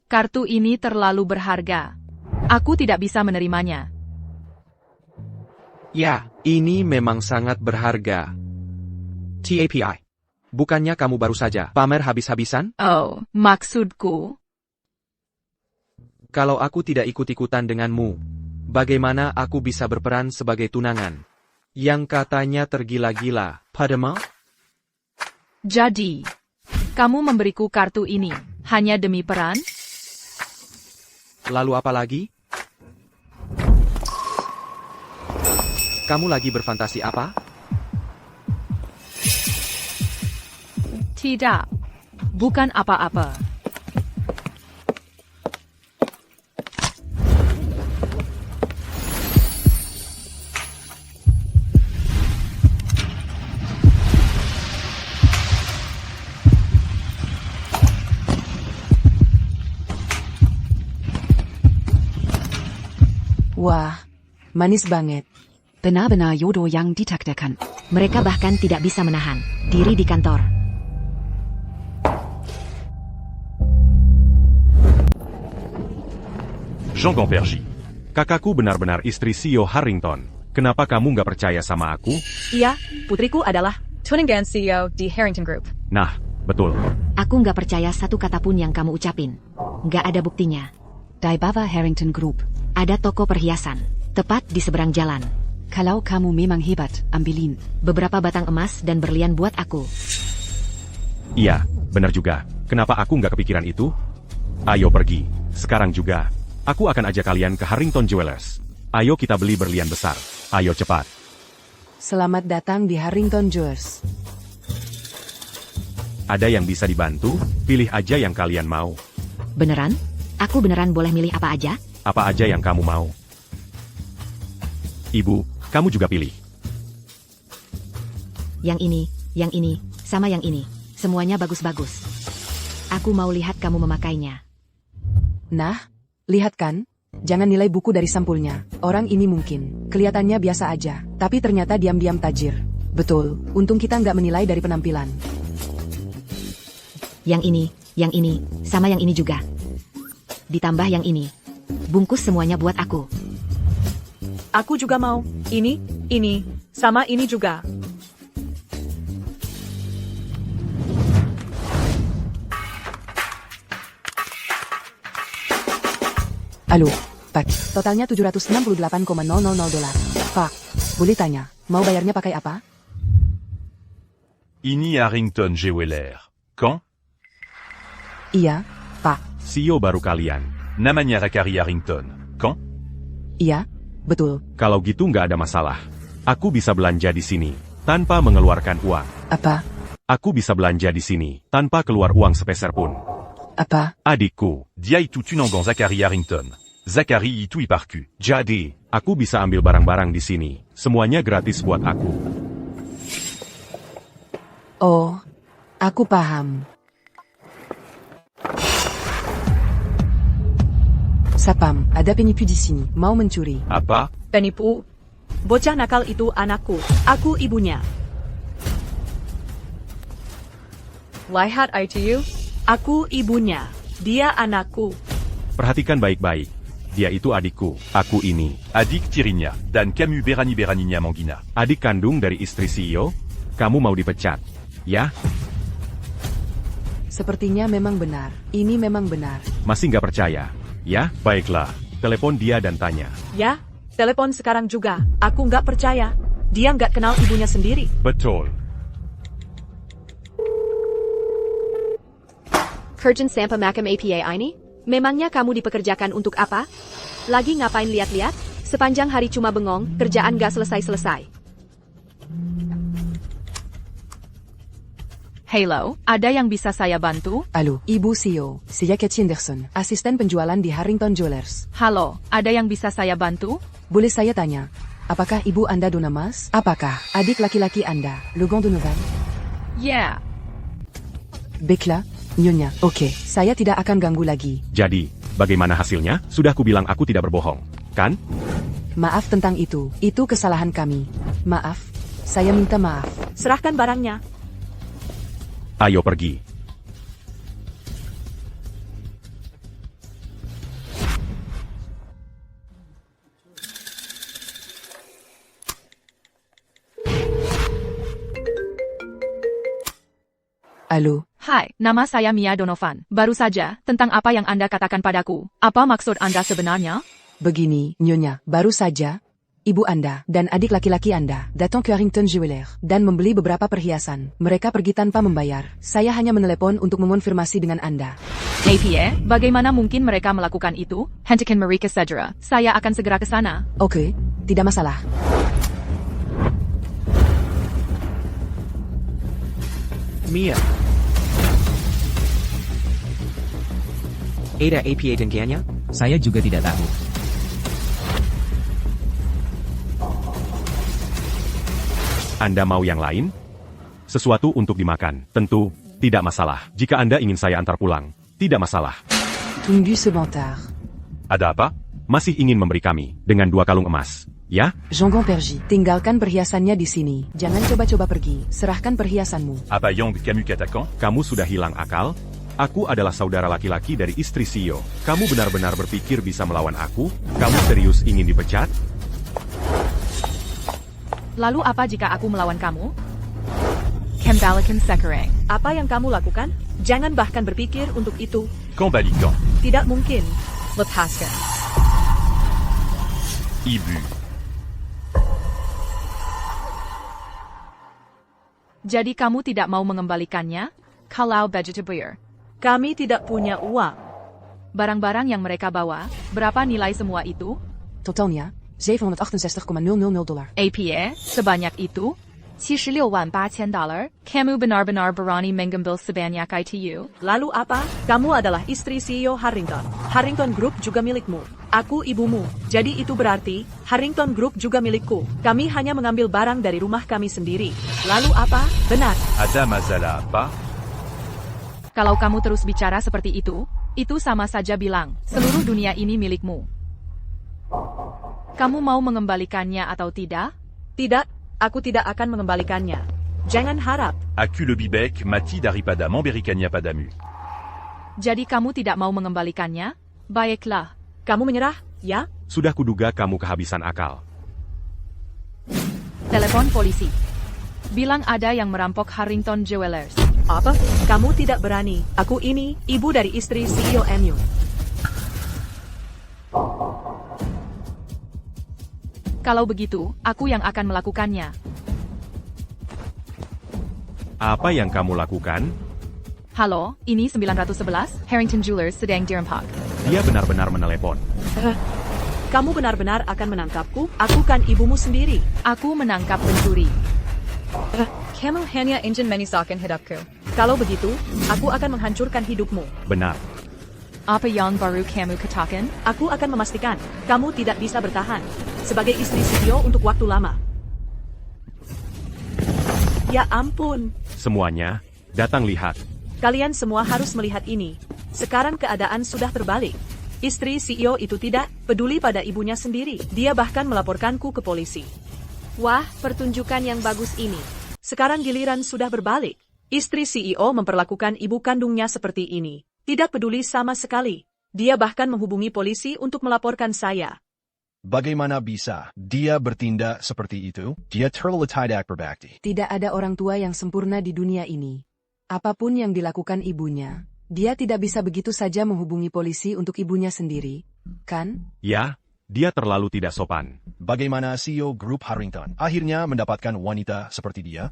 Speaker 2: Kartu ini terlalu berharga. Aku tidak bisa menerimanya.
Speaker 1: Ya, ini memang sangat berharga. TAPI. Bukannya kamu baru saja pamer habis-habisan?
Speaker 2: Oh, maksudku.
Speaker 1: Kalau aku tidak ikut-ikutan denganmu, bagaimana aku bisa berperan sebagai tunangan? Yang katanya tergila-gila, padamu?
Speaker 2: Jadi, kamu memberiku kartu ini hanya demi peran?
Speaker 1: Lalu apa lagi? Kamu lagi berfantasi apa?
Speaker 2: Tidak. Bukan apa-apa.
Speaker 4: Wah, manis banget.
Speaker 5: Benar-benar jodoh yang ditakdirkan. Mereka bahkan tidak bisa menahan diri di kantor.
Speaker 8: Jean Gompergy. Kakakku benar-benar istri CEO Harrington. Kenapa kamu nggak percaya sama aku?
Speaker 6: Iya, putriku adalah.
Speaker 11: Tuningan CEO di Harrington Group.
Speaker 8: Nah, betul.
Speaker 5: Aku nggak percaya satu kata pun yang kamu ucapin. Nggak ada buktinya. Di bawah Harrington Group, ada toko perhiasan, tepat di seberang jalan.
Speaker 4: Kalau kamu memang hebat, ambilin.
Speaker 5: Beberapa batang emas dan berlian buat aku.
Speaker 8: Iya, benar juga. Kenapa aku nggak kepikiran itu? Ayo pergi, sekarang juga. Aku akan ajak kalian ke Harrington Jewelers. Ayo kita beli berlian besar. Ayo cepat.
Speaker 4: Selamat datang di Harrington Jewelers.
Speaker 8: Ada yang bisa dibantu? Pilih aja yang kalian mau.
Speaker 5: Beneran? Aku beneran boleh milih apa aja?
Speaker 8: Apa aja yang kamu mau. Ibu, kamu juga pilih.
Speaker 5: Yang ini, sama yang ini. Semuanya bagus-bagus. Aku mau lihat kamu memakainya.
Speaker 4: Nah, lihat kan? Jangan nilai buku dari sampulnya. Orang ini mungkin kelihatannya biasa aja, tapi ternyata diam-diam tajir. Betul, untung kita nggak menilai dari penampilan.
Speaker 5: Yang ini, sama yang ini juga. Ditambah yang ini. Bungkus semuanya buat aku.
Speaker 6: Aku juga mau. Ini, sama ini juga.
Speaker 4: Halo, Pak. Totalnya $768,000. Pak, boleh tanya, mau bayarnya pakai apa?
Speaker 10: Ini Harrington Jeweler. Quand?
Speaker 4: Iya, Pak.
Speaker 8: CEO baru kalian.
Speaker 10: Namanya Zachary Harrington. Quand?
Speaker 4: Iya, betul.
Speaker 8: Kalau gitu nggak ada masalah. Aku bisa belanja di sini, tanpa mengeluarkan uang.
Speaker 4: Apa?
Speaker 8: Aku bisa belanja di sini, tanpa keluar uang sepeser pun.
Speaker 4: Apa?
Speaker 8: Adikku,
Speaker 10: Dia itu tunangan Zachary Harrington. Zachary itu iparku.
Speaker 8: jadi, aku bisa ambil barang-barang di sini. Semuanya gratis buat aku.
Speaker 4: Oh, aku paham. Sapam, ada penipu di sini, mau mencuri.
Speaker 10: Apa?
Speaker 6: Penipu. Bocah nakal itu anakku. Aku ibunya.
Speaker 11: Lihat I to you?
Speaker 6: Aku ibunya. Dia anakku.
Speaker 8: Perhatikan baik-baik. Dia itu adikku, aku ini.
Speaker 10: Adik tirinya. Dan kamu berani-beraninya menghina.
Speaker 8: Adik kandung dari istri CEO? Kamu mau dipecat? Ya?
Speaker 4: Sepertinya memang benar. Ini memang benar.
Speaker 8: Masih nggak percaya? Ya, baiklah. Telepon dia dan tanya.
Speaker 6: Ya, telepon sekarang juga. Aku nggak percaya. Dia nggak kenal ibunya sendiri.
Speaker 10: Betul.
Speaker 5: Kerjan sampai makam APA ini? Memangnya kamu dipekerjakan untuk apa? Lagi ngapain lihat-lihat? Sepanjang hari cuma bengong, kerjaan gak selesai-selesai.
Speaker 2: Hello, ada yang bisa saya bantu?
Speaker 4: Halo, Ibu CEO, saya Cathy Anderson, asisten penjualan di Harrington Jewelers.
Speaker 2: Halo, ada yang bisa saya bantu?
Speaker 4: Boleh saya tanya, apakah ibu Anda Donna Mas? Apakah adik laki-laki Anda, Logan Donovan?
Speaker 2: Yeah.
Speaker 4: Baiklah, Nyonya. Oke, saya tidak akan ganggu lagi.
Speaker 8: Jadi, bagaimana hasilnya? Sudah kubilang aku tidak berbohong, kan?
Speaker 4: Maaf tentang itu kesalahan kami. Maaf, saya minta maaf.
Speaker 6: Serahkan barangnya.
Speaker 8: Ayo pergi.
Speaker 4: Halo,
Speaker 2: Hai, nama saya Mia Donovan. Baru saja, tentang apa yang Anda katakan padaku. Apa maksud Anda sebenarnya?
Speaker 4: begini, Nyonya, baru saja, ibu Anda dan adik laki-laki Anda datang ke Harrington Jeweler dan membeli beberapa perhiasan. Mereka pergi tanpa membayar. Saya hanya menelepon untuk mengonfirmasi dengan Anda.
Speaker 2: APA, bagaimana mungkin mereka melakukan itu? Hentikan mereka segera. Saya akan segera ke sana.
Speaker 4: Oke, tidak masalah.
Speaker 1: Mia. Ada APA dengannya?
Speaker 7: Saya juga tidak tahu.
Speaker 8: Anda mau yang lain? Sesuatu untuk dimakan, tentu, tidak masalah. Jika Anda ingin saya antar pulang, tidak masalah.
Speaker 4: Tunggu sebentar.
Speaker 10: Ada apa?
Speaker 8: Masih ingin memberi kami, dengan 2 kalung emas, ya?
Speaker 4: Jean-Gon Pergy, tinggalkan perhiasannya di sini. Jangan coba-coba pergi. Serahkan perhiasanmu.
Speaker 10: Apa yang kamu katakan?
Speaker 8: Kamu sudah hilang akal? Aku adalah saudara laki-laki dari istri CEO. Kamu benar-benar berpikir bisa melawan aku? Kamu serius ingin dipecat?
Speaker 2: Lalu apa jika aku melawan kamu? Kembalikan sekarang.
Speaker 6: Apa yang kamu lakukan? Jangan bahkan berpikir untuk itu.
Speaker 10: Kembalikan.
Speaker 6: Tidak mungkin.
Speaker 11: Lepaskan.
Speaker 10: Ibu.
Speaker 2: Jadi kamu tidak mau mengembalikannya? Kalau vegetarian.
Speaker 6: Kami tidak punya uang.
Speaker 2: Barang-barang yang mereka bawa, berapa nilai semua itu?
Speaker 4: Totalnya, $768,000.
Speaker 2: APA, sebanyak itu? $76,800. Kamu benar-benar berani mengambil sebanyak itu?
Speaker 6: Lalu apa? Kamu adalah istri CEO Harrington. Harrington Group juga milikmu. Aku ibumu. Jadi itu berarti, Harrington Group juga milikku. Kami hanya mengambil barang dari rumah kami sendiri. Lalu apa? Benar.
Speaker 10: Ada masalah apa?
Speaker 2: Kalau kamu terus bicara seperti itu sama saja bilang, seluruh dunia ini milikmu. Kamu mau mengembalikannya atau tidak?
Speaker 6: Tidak, aku tidak akan mengembalikannya. Jangan harap.
Speaker 10: Aku lebih baik mati daripada memberikannya padamu.
Speaker 2: Jadi kamu tidak mau mengembalikannya? Baiklah.
Speaker 6: Kamu menyerah, ya?
Speaker 8: Sudah kuduga kamu kehabisan akal.
Speaker 2: Telepon polisi. Bilang ada yang merampok Harrington Jewelers.
Speaker 6: Apa? Kamu tidak berani. Aku ini, ibu dari istri CEO MU.
Speaker 2: Kalau begitu, aku yang akan melakukannya.
Speaker 8: Apa yang kamu lakukan?
Speaker 2: Halo, ini 911, Harrington Jewelers sedang dirempak.
Speaker 8: Dia benar-benar menelepon.
Speaker 6: Kamu benar-benar akan menangkapku? Aku kan ibumu sendiri.
Speaker 2: Aku menangkap pencuri.
Speaker 11: Kamu hanya ingin menyusahkan hidupku.
Speaker 6: Kalau begitu, aku akan menghancurkan hidupmu.
Speaker 8: Benar.
Speaker 2: Apa yang baru kamu katakan?
Speaker 6: Aku akan memastikan kamu tidak bisa bertahan sebagai istri CEO untuk waktu lama. Ya ampun.
Speaker 8: Semuanya, datang lihat.
Speaker 6: Kalian semua harus melihat ini. Sekarang keadaan sudah terbalik. Istri CEO itu tidak peduli pada ibunya sendiri. Dia bahkan melaporkanku ke polisi.
Speaker 5: Wah, pertunjukan yang bagus ini.
Speaker 6: Sekarang giliran sudah berbalik. Istri CEO memperlakukan ibu kandungnya seperti ini. Tidak peduli sama sekali. Dia bahkan menghubungi polisi untuk melaporkan saya.
Speaker 3: Bagaimana bisa dia bertindak seperti itu? Dia terlalu tidak berbakti.
Speaker 4: Tidak ada orang tua yang sempurna di dunia ini. Apapun yang dilakukan ibunya, dia tidak bisa begitu saja menghubungi polisi untuk ibunya sendiri, kan?
Speaker 8: Ya, dia terlalu tidak sopan.
Speaker 3: Bagaimana CEO Grup Harrington akhirnya mendapatkan wanita seperti dia?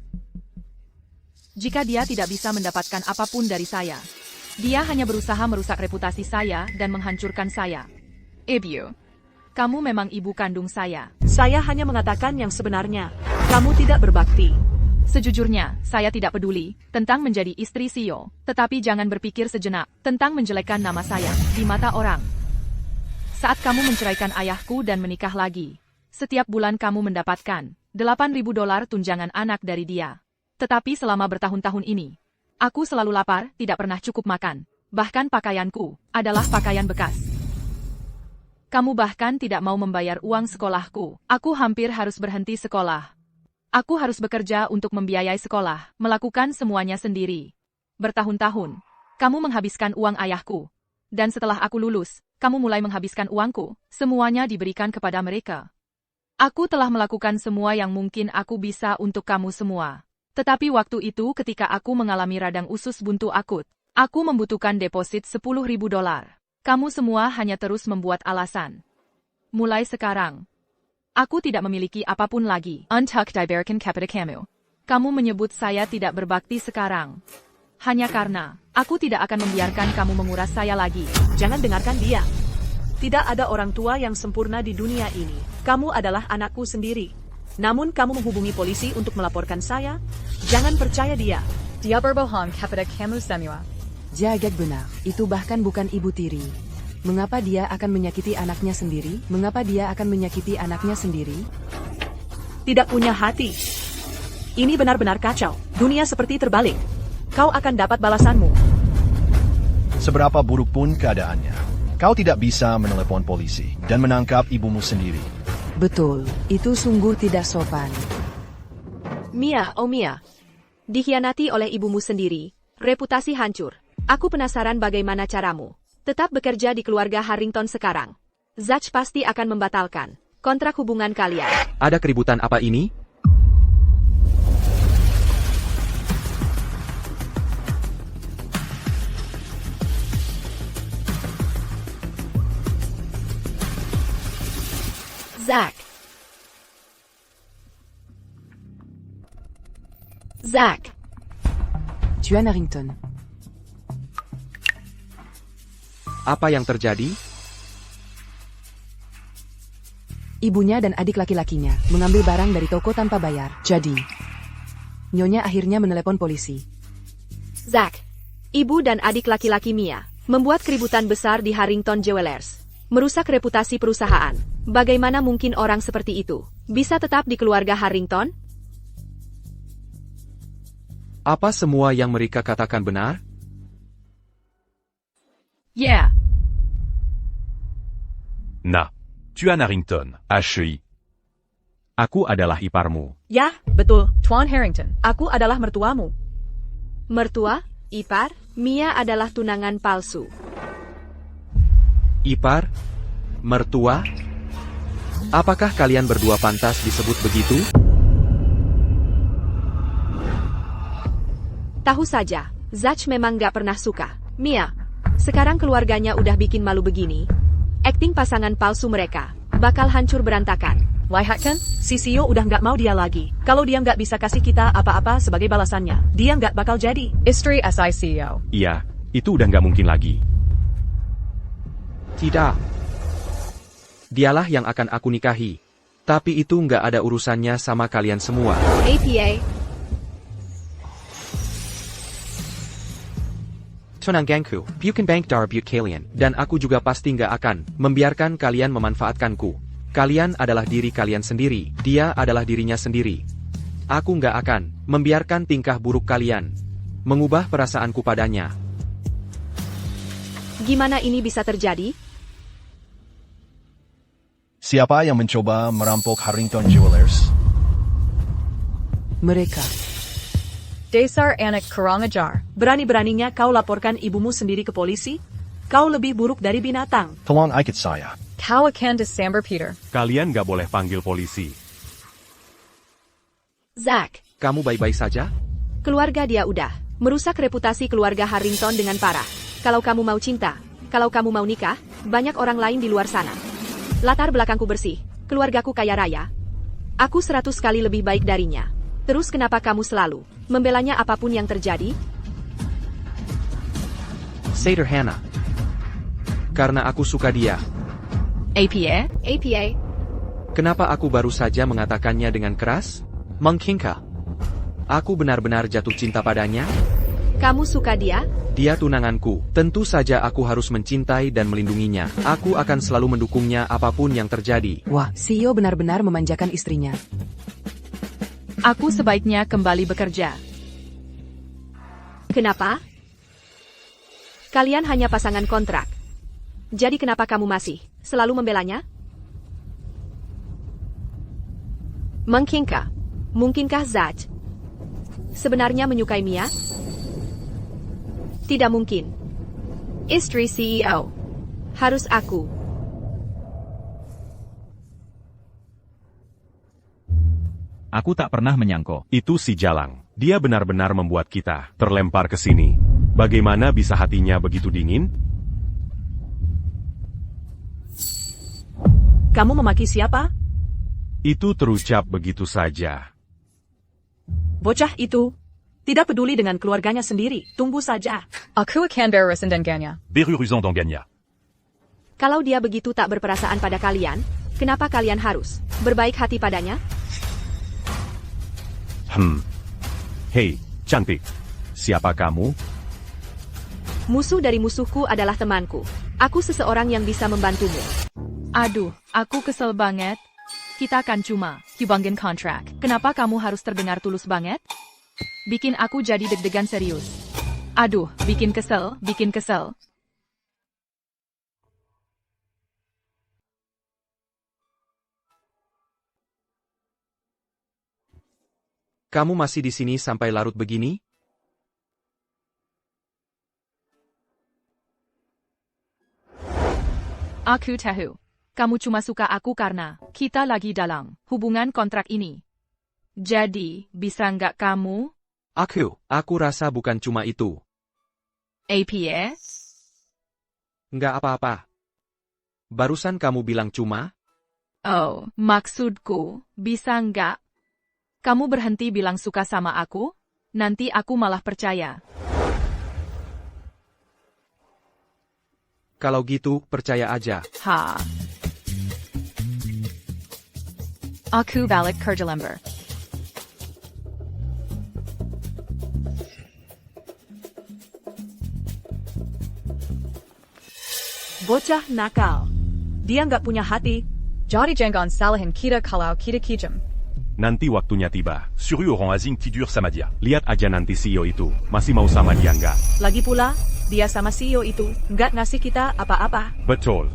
Speaker 2: Jika dia tidak bisa mendapatkan apapun dari saya, dia hanya berusaha merusak reputasi saya dan menghancurkan saya. Ibu, kamu memang ibu kandung saya.
Speaker 6: Saya hanya mengatakan yang sebenarnya. Kamu tidak berbakti.
Speaker 2: Sejujurnya, saya tidak peduli tentang menjadi istri CEO, tetapi jangan berpikir sejenak tentang menjelekkan nama saya di mata orang. Saat kamu menceraikan ayahku dan menikah lagi, setiap bulan kamu mendapatkan $8.000 tunjangan anak dari dia. Tetapi selama bertahun-tahun ini, aku selalu lapar, tidak pernah cukup makan. Bahkan pakaianku adalah pakaian bekas. Kamu bahkan tidak mau membayar uang sekolahku. Aku hampir harus berhenti sekolah. Aku harus bekerja untuk membiayai sekolah, melakukan semuanya sendiri. Bertahun-tahun, kamu menghabiskan uang ayahku. Dan setelah aku lulus, kamu mulai menghabiskan uangku. Semuanya diberikan kepada mereka. Aku telah melakukan semua yang mungkin aku bisa untuk kamu semua. Tetapi waktu itu ketika aku mengalami radang usus buntu akut, aku membutuhkan deposit $10.000. Kamu semua hanya terus membuat alasan. Mulai sekarang, aku tidak memiliki apapun lagi. Untuk diberikan kepada kamu. Kamu menyebut saya tidak berbakti sekarang. Hanya karena aku tidak akan membiarkan kamu menguras saya lagi.
Speaker 6: Jangan dengarkan dia. Tidak ada orang tua yang sempurna di dunia ini. Kamu adalah anakku sendiri. Namun kamu menghubungi polisi untuk melaporkan saya? Jangan percaya dia.
Speaker 11: Dia berbohong kepada kamu semua.
Speaker 4: Jagat benar, itu bahkan bukan ibu tiri. Mengapa dia akan menyakiti anaknya sendiri? Mengapa dia akan menyakiti anaknya sendiri?
Speaker 6: Tidak punya hati. Ini benar-benar kacau. Dunia seperti terbalik. Kau akan dapat balasanmu.
Speaker 3: Seberapa buruk pun keadaannya, kau tidak bisa menelepon polisi dan menangkap ibumu sendiri.
Speaker 4: Betul, itu sungguh tidak sopan.
Speaker 5: Mia, oh Mia. Dikhianati oleh ibumu sendiri. Reputasi hancur. Aku penasaran bagaimana caramu. Tetap bekerja di keluarga Harrington sekarang. Zach pasti akan membatalkan kontrak hubungan kalian.
Speaker 1: Ada keributan apa ini?
Speaker 5: Zach.
Speaker 4: Tuan Harrington.
Speaker 1: Apa yang terjadi?
Speaker 4: Ibunya dan adik laki-lakinya mengambil barang dari toko tanpa bayar. Jadi, Nyonya akhirnya menelepon polisi.
Speaker 5: Zach, ibu dan adik laki-laki Mia membuat keributan besar di Harrington Jewelers. Merusak reputasi perusahaan. Bagaimana mungkin orang seperti itu bisa tetap di keluarga Harrington?
Speaker 1: Apa semua yang mereka katakan benar?
Speaker 2: Yeah.
Speaker 8: Nah, Tuan Harrington, HI. Aku adalah iparmu.
Speaker 6: Ya, betul.
Speaker 11: Tuan Harrington.
Speaker 6: Aku adalah mertuamu.
Speaker 5: Mertua, ipar, Mia adalah tunangan palsu.
Speaker 1: Ipar? Mertua? Apakah kalian berdua pantas disebut begitu?
Speaker 5: Tahu saja, Zach memang gak pernah suka. Mia, sekarang keluarganya udah bikin malu begini. Akting pasangan palsu mereka bakal hancur berantakan.
Speaker 11: Lihatkan?
Speaker 6: Si CEO udah nggak mau dia lagi. Kalau dia nggak bisa kasih kita apa-apa sebagai balasannya, dia nggak bakal jadi.
Speaker 11: Istri SI CEO.
Speaker 8: Iya, itu udah nggak mungkin lagi.
Speaker 1: Tidak. Dialah yang akan aku nikahi. Tapi itu nggak ada urusannya sama kalian semua.
Speaker 5: APA.
Speaker 1: Tunang gangku, bukan bank darbut kalian, dan aku juga pasti nggak akan membiarkan kalian memanfaatkanku. Kalian adalah diri kalian sendiri, dia adalah dirinya sendiri. Aku nggak akan membiarkan tingkah buruk kalian mengubah perasaanku padanya.
Speaker 5: Gimana ini bisa terjadi?
Speaker 3: Siapa yang mencoba merampok Harrington Jewelers?
Speaker 4: Mereka.
Speaker 11: Dasar anak kurang ajar.
Speaker 6: Berani-beraninya kau laporkan ibumu sendiri ke polisi? Kau lebih buruk dari binatang.
Speaker 3: Tolong ikut saya.
Speaker 11: Kau akan disambar Peter.
Speaker 8: Kalian nggak boleh panggil polisi.
Speaker 5: Zack,
Speaker 1: Kamu baik-baik saja?
Speaker 5: keluarga dia udah merusak reputasi keluarga Harrington dengan parah. Kalau kamu mau cinta, kalau kamu mau nikah, banyak orang lain di luar sana. Latar belakangku bersih, keluargaku kaya raya. Aku 100 kali lebih baik darinya. Terus kenapa kamu selalu membelanya apapun yang terjadi?
Speaker 1: Sederhana. Karena aku suka dia.
Speaker 2: APA?
Speaker 5: APA,
Speaker 1: Kenapa aku baru saja mengatakannya dengan keras? Mengkingka. Aku benar-benar jatuh cinta padanya?
Speaker 5: kamu suka dia?
Speaker 1: Dia tunanganku. Tentu saja aku harus mencintai dan melindunginya. Aku akan selalu mendukungnya apapun yang terjadi.
Speaker 4: Wah, CEO benar-benar memanjakan istrinya.
Speaker 2: Aku sebaiknya kembali bekerja.
Speaker 5: Kenapa? Kalian hanya pasangan kontrak. Jadi kenapa kamu masih selalu membelanya? Mungkinkah Zack sebenarnya menyukai Mia? Tidak mungkin. Istri CEO. Harus aku.
Speaker 10: Aku tak pernah menyangka.
Speaker 8: Itu si Jalang. Dia benar-benar membuat kita terlempar ke sini. Bagaimana bisa hatinya begitu dingin?
Speaker 6: Kamu memaki siapa?
Speaker 8: Itu terucap begitu saja.
Speaker 6: Bocah itu tidak peduli dengan keluarganya sendiri. Tunggu saja.
Speaker 11: Aku akan beresin dengannya.
Speaker 10: Berurusan dengannya.
Speaker 5: Kalau dia begitu tak berperasaan pada kalian, kenapa kalian harus berbaik hati padanya?
Speaker 8: Hei, cantik. Siapa kamu?
Speaker 5: Musuh dari musuhku adalah temanku. Aku seseorang yang bisa membantumu.
Speaker 2: Aduh, aku kesel banget. Kita kan cuma hubungin kontrak. Kenapa kamu harus terdengar tulus banget? Bikin aku jadi deg-degan serius. Aduh, bikin kesel.
Speaker 1: Kamu masih di sini sampai larut begini?
Speaker 2: Aku tahu. Kamu cuma suka aku karena kita lagi dalam hubungan kontrak ini. Jadi, bisa nggak kamu?
Speaker 1: Aku rasa bukan cuma itu.
Speaker 2: APA?
Speaker 1: Nggak apa-apa. Barusan kamu bilang cuma?
Speaker 2: Oh, maksudku, bisa nggak? Kamu berhenti bilang suka sama aku? Nanti aku malah percaya.
Speaker 1: Kalau gitu, percaya aja.
Speaker 2: Ha. Aku balik kerja lembur.
Speaker 6: Bocah nakal. Dia nggak punya hati.
Speaker 11: Jadi jangan salahin kita kalau kita kejam.
Speaker 8: Nanti waktunya tiba.
Speaker 10: Sur orang asing tidur sama dia.
Speaker 8: Lihat aja nanti CEO itu. Masih mau sama dia nggak?
Speaker 6: Lagi pula, dia sama CEO itu nggak ngasih kita apa-apa.
Speaker 8: Betul.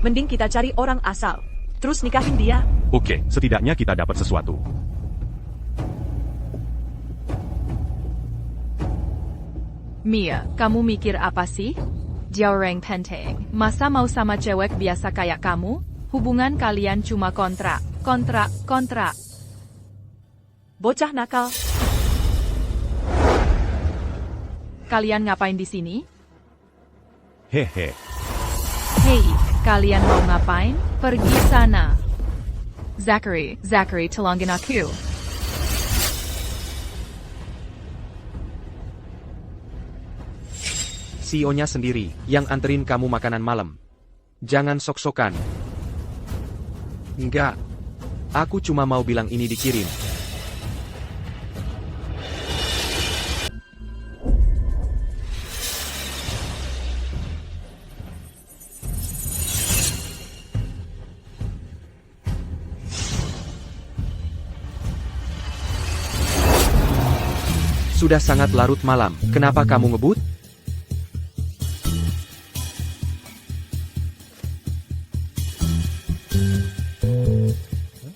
Speaker 6: Mending kita cari orang asal. Terus nikahin dia.
Speaker 8: Oke, setidaknya kita dapat sesuatu.
Speaker 2: Mia, kamu mikir apa sih? Orang penting. Masa mau sama cewek biasa kayak kamu? Hubungan kalian cuma kontrak.
Speaker 6: Bocah nakal.
Speaker 2: Kalian ngapain di sini?
Speaker 8: Hehe.
Speaker 2: Hei, kalian mau ngapain? Pergi sana. Zachary, tolongin aku.
Speaker 1: CEO-nya sendiri, yang anterin kamu makanan malam. Jangan sok-sokan. Enggak. Aku cuma mau bilang ini dikirim. Sudah sangat larut malam, kenapa kamu ngebut?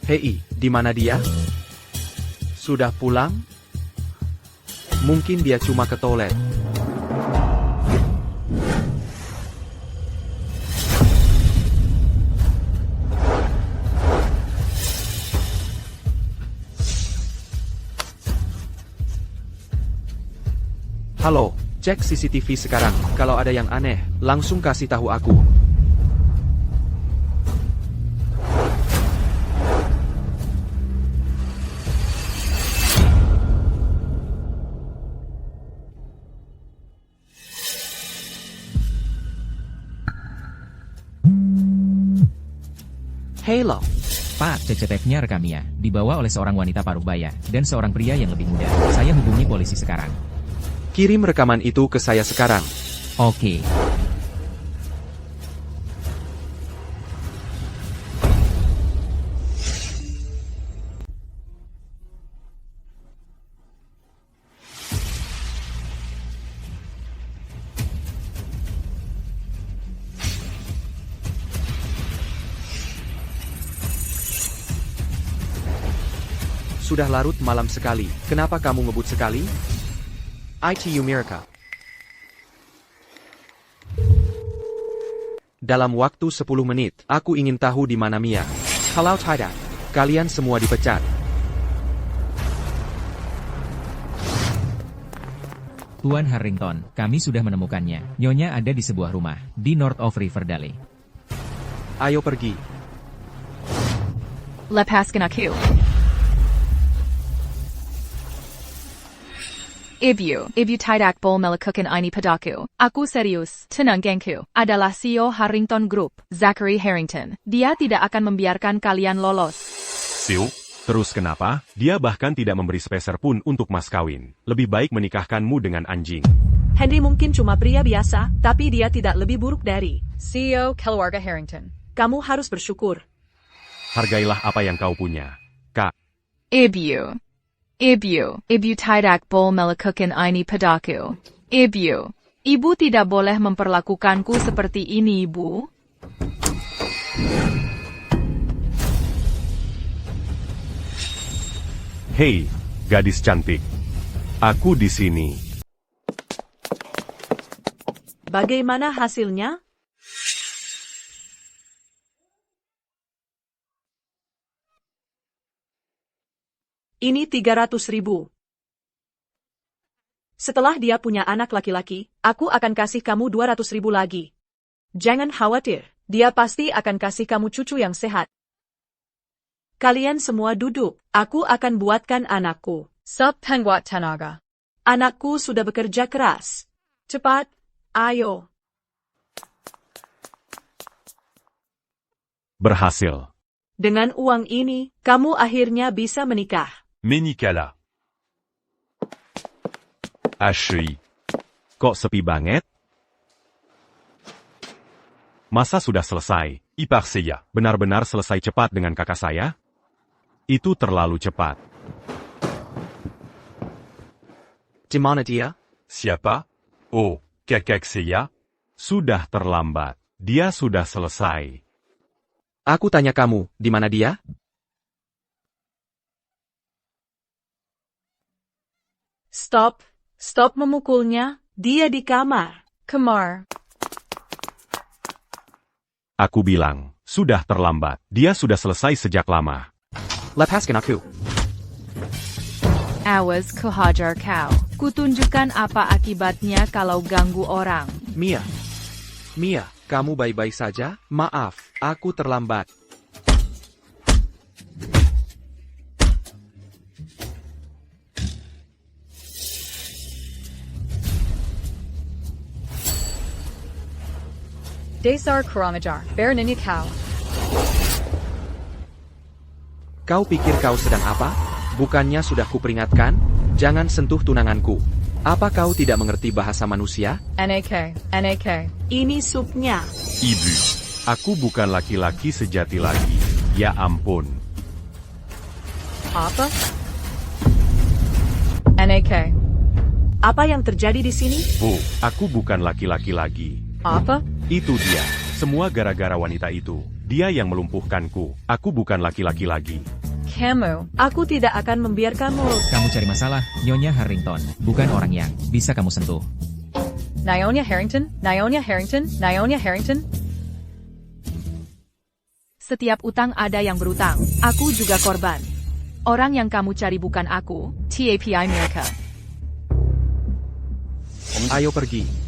Speaker 1: Hei, di mana dia? Sudah pulang? Mungkin dia cuma ke toilet. Halo, cek CCTV sekarang. Kalau ada yang aneh, langsung kasih tahu aku. Halo.
Speaker 7: Pak, CCTV-nya rekam ya. Dibawa oleh seorang wanita paruh baya dan seorang pria yang lebih muda. Saya hubungi polisi sekarang.
Speaker 1: Kirim rekaman itu ke saya sekarang.
Speaker 7: Oke.
Speaker 1: Sudah larut malam sekali, kenapa kamu ngebut sekali? ITU Mirka. Dalam waktu 10 menit, aku ingin tahu di mana Mia. Kalau tidak, kalian semua dipecat.
Speaker 7: Tuan Harrington, kami sudah menemukannya. Nyonya ada di sebuah rumah, di North of Riverdale.
Speaker 1: Ayo pergi.
Speaker 2: Lepaskan aku. Ibu tidak boleh melakukan ini padaku. Aku serius. Tenang gengku. Adalah CEO Harrington Group, Zachary Harrington. Dia tidak akan membiarkan kalian lolos.
Speaker 8: Siu, terus kenapa? Dia bahkan tidak memberi sepeser pun untuk mas kawin. Lebih baik menikahkanmu dengan anjing.
Speaker 6: Henry mungkin cuma pria biasa, tapi dia tidak lebih buruk dari
Speaker 11: CEO Keluarga Harrington.
Speaker 6: Kamu harus bersyukur.
Speaker 8: Hargailah apa yang kau punya, Kak.
Speaker 2: Ibu tidak boleh melakukan ini padaku. Ibu tidak boleh memperlakukanku seperti ini, Ibu.
Speaker 8: Hei, gadis cantik. Aku di sini.
Speaker 6: Bagaimana hasilnya? Ini 300.000. Setelah dia punya anak laki-laki, aku akan kasih kamu 200.000 lagi. Jangan khawatir, dia pasti akan kasih kamu cucu yang sehat. Kalian semua duduk, aku akan buatkan anakku.
Speaker 11: Sup penguat tenaga.
Speaker 6: Anakku sudah bekerja keras. Cepat, ayo.
Speaker 8: Berhasil.
Speaker 6: Dengan uang ini, kamu akhirnya bisa menikah.
Speaker 8: Menikahlah. Ashley. Kok sepi banget? Masa sudah selesai? Ipar saya. Benar-benar selesai cepat dengan kakak saya? Itu terlalu cepat.
Speaker 1: Di mana dia?
Speaker 8: Siapa? Oh, kakak saya? Sudah terlambat. Dia sudah selesai.
Speaker 1: Aku tanya kamu, di mana dia?
Speaker 6: Stop memukulnya, dia di kamar.
Speaker 11: Kamar.
Speaker 8: Aku bilang, sudah terlambat. Dia sudah selesai sejak lama.
Speaker 1: Lepaskan aku.
Speaker 2: Awas kuhajar kau. Kutunjukkan apa akibatnya kalau ganggu orang.
Speaker 1: Mia, kamu baik-baik saja? Maaf, aku terlambat.
Speaker 11: Desar Kuramajar, Baroninnya kau.
Speaker 1: Kau pikir kau sedang apa? Bukannya sudah kuperingatkan? Jangan sentuh tunanganku. Apa kau tidak mengerti bahasa manusia?
Speaker 11: NAK.
Speaker 6: Ini supnya.
Speaker 8: Ibu, aku bukan laki-laki sejati lagi. Ya ampun.
Speaker 11: Apa? NAK.
Speaker 6: Apa yang terjadi di sini?
Speaker 8: Bu, aku bukan laki-laki lagi.
Speaker 11: Apa?
Speaker 8: Itu dia. Semua gara-gara wanita itu. Dia yang melumpuhkanku. Aku bukan laki-laki lagi.
Speaker 11: Kamu.
Speaker 6: Aku tidak akan membiarkanmu.
Speaker 7: Kamu cari masalah, Nyonya Harrington. Bukan orang yang bisa kamu sentuh.
Speaker 11: Nyonya Harrington.
Speaker 2: Setiap utang ada yang berutang. Aku juga korban. Orang yang kamu cari bukan aku, TAPI Mirka.
Speaker 1: Ayo pergi.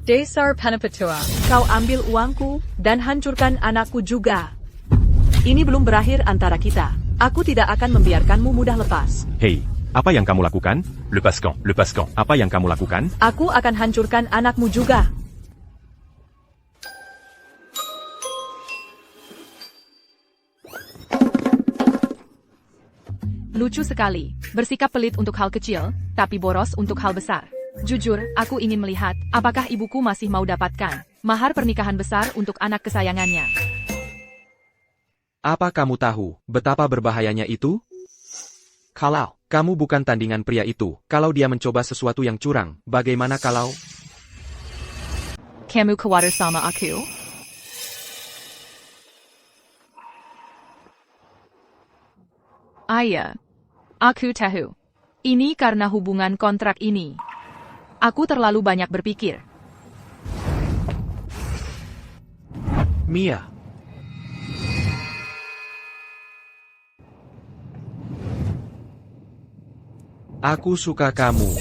Speaker 11: Desar Penapatua.
Speaker 6: Kau ambil uangku dan hancurkan anakku juga. Ini belum berakhir antara kita. Aku tidak akan membiarkanmu mudah lepas.
Speaker 8: Hei, apa yang kamu lakukan? Lepaskan. Apa yang kamu lakukan?
Speaker 6: Aku akan hancurkan anakmu juga.
Speaker 2: Lucu sekali. Bersikap pelit untuk hal kecil, tapi boros untuk hal besar. Jujur, aku ingin melihat, apakah ibuku masih mau dapatkan mahar pernikahan besar untuk anak kesayangannya.
Speaker 1: Apa kamu tahu betapa berbahayanya itu? Kalau kamu bukan tandingan pria itu, kalau dia mencoba sesuatu yang curang, bagaimana kalau...
Speaker 2: Kamu khawatir sama aku? Ayah. Aku tahu. Ini karena hubungan kontrak ini. Aku terlalu banyak berpikir.
Speaker 1: Mia. Aku suka kamu.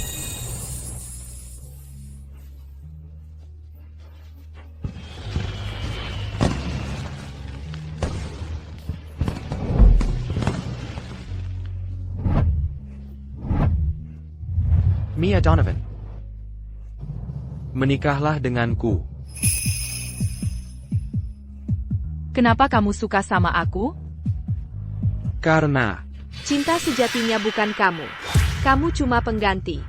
Speaker 1: Mia Donovan. Menikahlah denganku.
Speaker 2: Kenapa kamu suka sama aku?
Speaker 1: Karena
Speaker 5: Cinta sejatinya bukan kamu. Kamu cuma pengganti.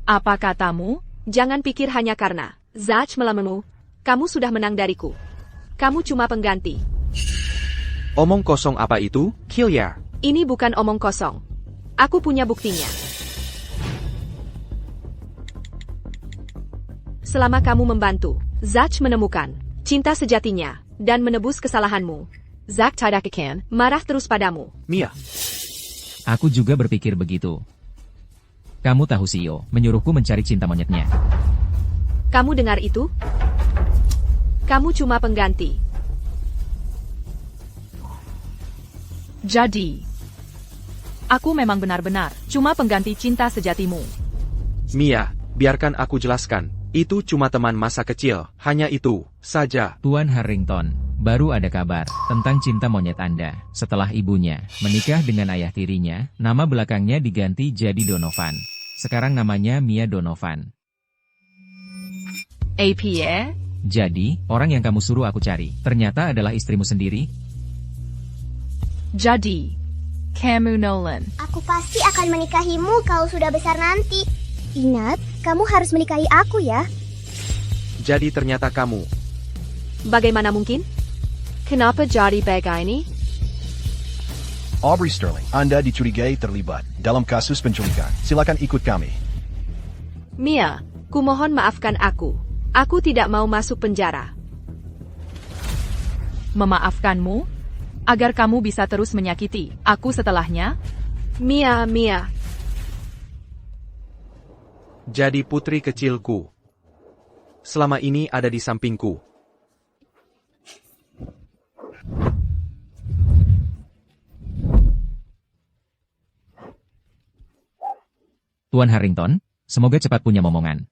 Speaker 2: Apa katamu?
Speaker 5: Jangan pikir hanya karena Zach melamarmu, kamu sudah menang dariku. Kamu cuma pengganti.
Speaker 1: omong kosong apa itu, Killiar?
Speaker 5: Ini bukan omong kosong. Aku punya buktinya. Selama kamu membantu Zach menemukan cinta sejatinya dan menebus kesalahanmu, Zach tidak akan marah terus padamu.
Speaker 1: Mia.
Speaker 7: Aku juga berpikir begitu. Kamu tahu CEO menyuruhku mencari cinta monyetnya.
Speaker 5: Kamu dengar itu? Kamu cuma pengganti.
Speaker 2: Jadi, aku memang benar-benar cuma pengganti cinta sejatimu.
Speaker 1: Mia, biarkan aku jelaskan. Itu cuma teman masa kecil, hanya itu saja.
Speaker 7: Tuan Harrington, baru ada kabar tentang cinta monyet Anda. Setelah ibunya menikah dengan ayah tirinya, nama belakangnya diganti jadi Donovan. Sekarang namanya Mia Donovan.
Speaker 2: APA?
Speaker 7: Jadi, orang yang kamu suruh aku cari, ternyata adalah istrimu sendiri?
Speaker 2: Jadi, kamu Nolan.
Speaker 12: Aku pasti akan menikahimu kalau sudah besar nanti. Ingat, kamu harus menikahi aku ya.
Speaker 1: Jadi ternyata kamu.
Speaker 5: Bagaimana mungkin? Kenapa jadi begini?
Speaker 3: Aubrey Sterling, Anda dicurigai terlibat dalam kasus penculikan. Silakan ikut kami.
Speaker 5: Mia, kumohon maafkan aku. Aku tidak mau masuk penjara.
Speaker 2: Memaafkanmu? Agar kamu bisa terus menyakiti aku setelahnya?
Speaker 5: Mia.
Speaker 1: Jadi putri kecilku. Selama ini ada di sampingku.
Speaker 7: Tuan Harrington, semoga cepat punya momongan.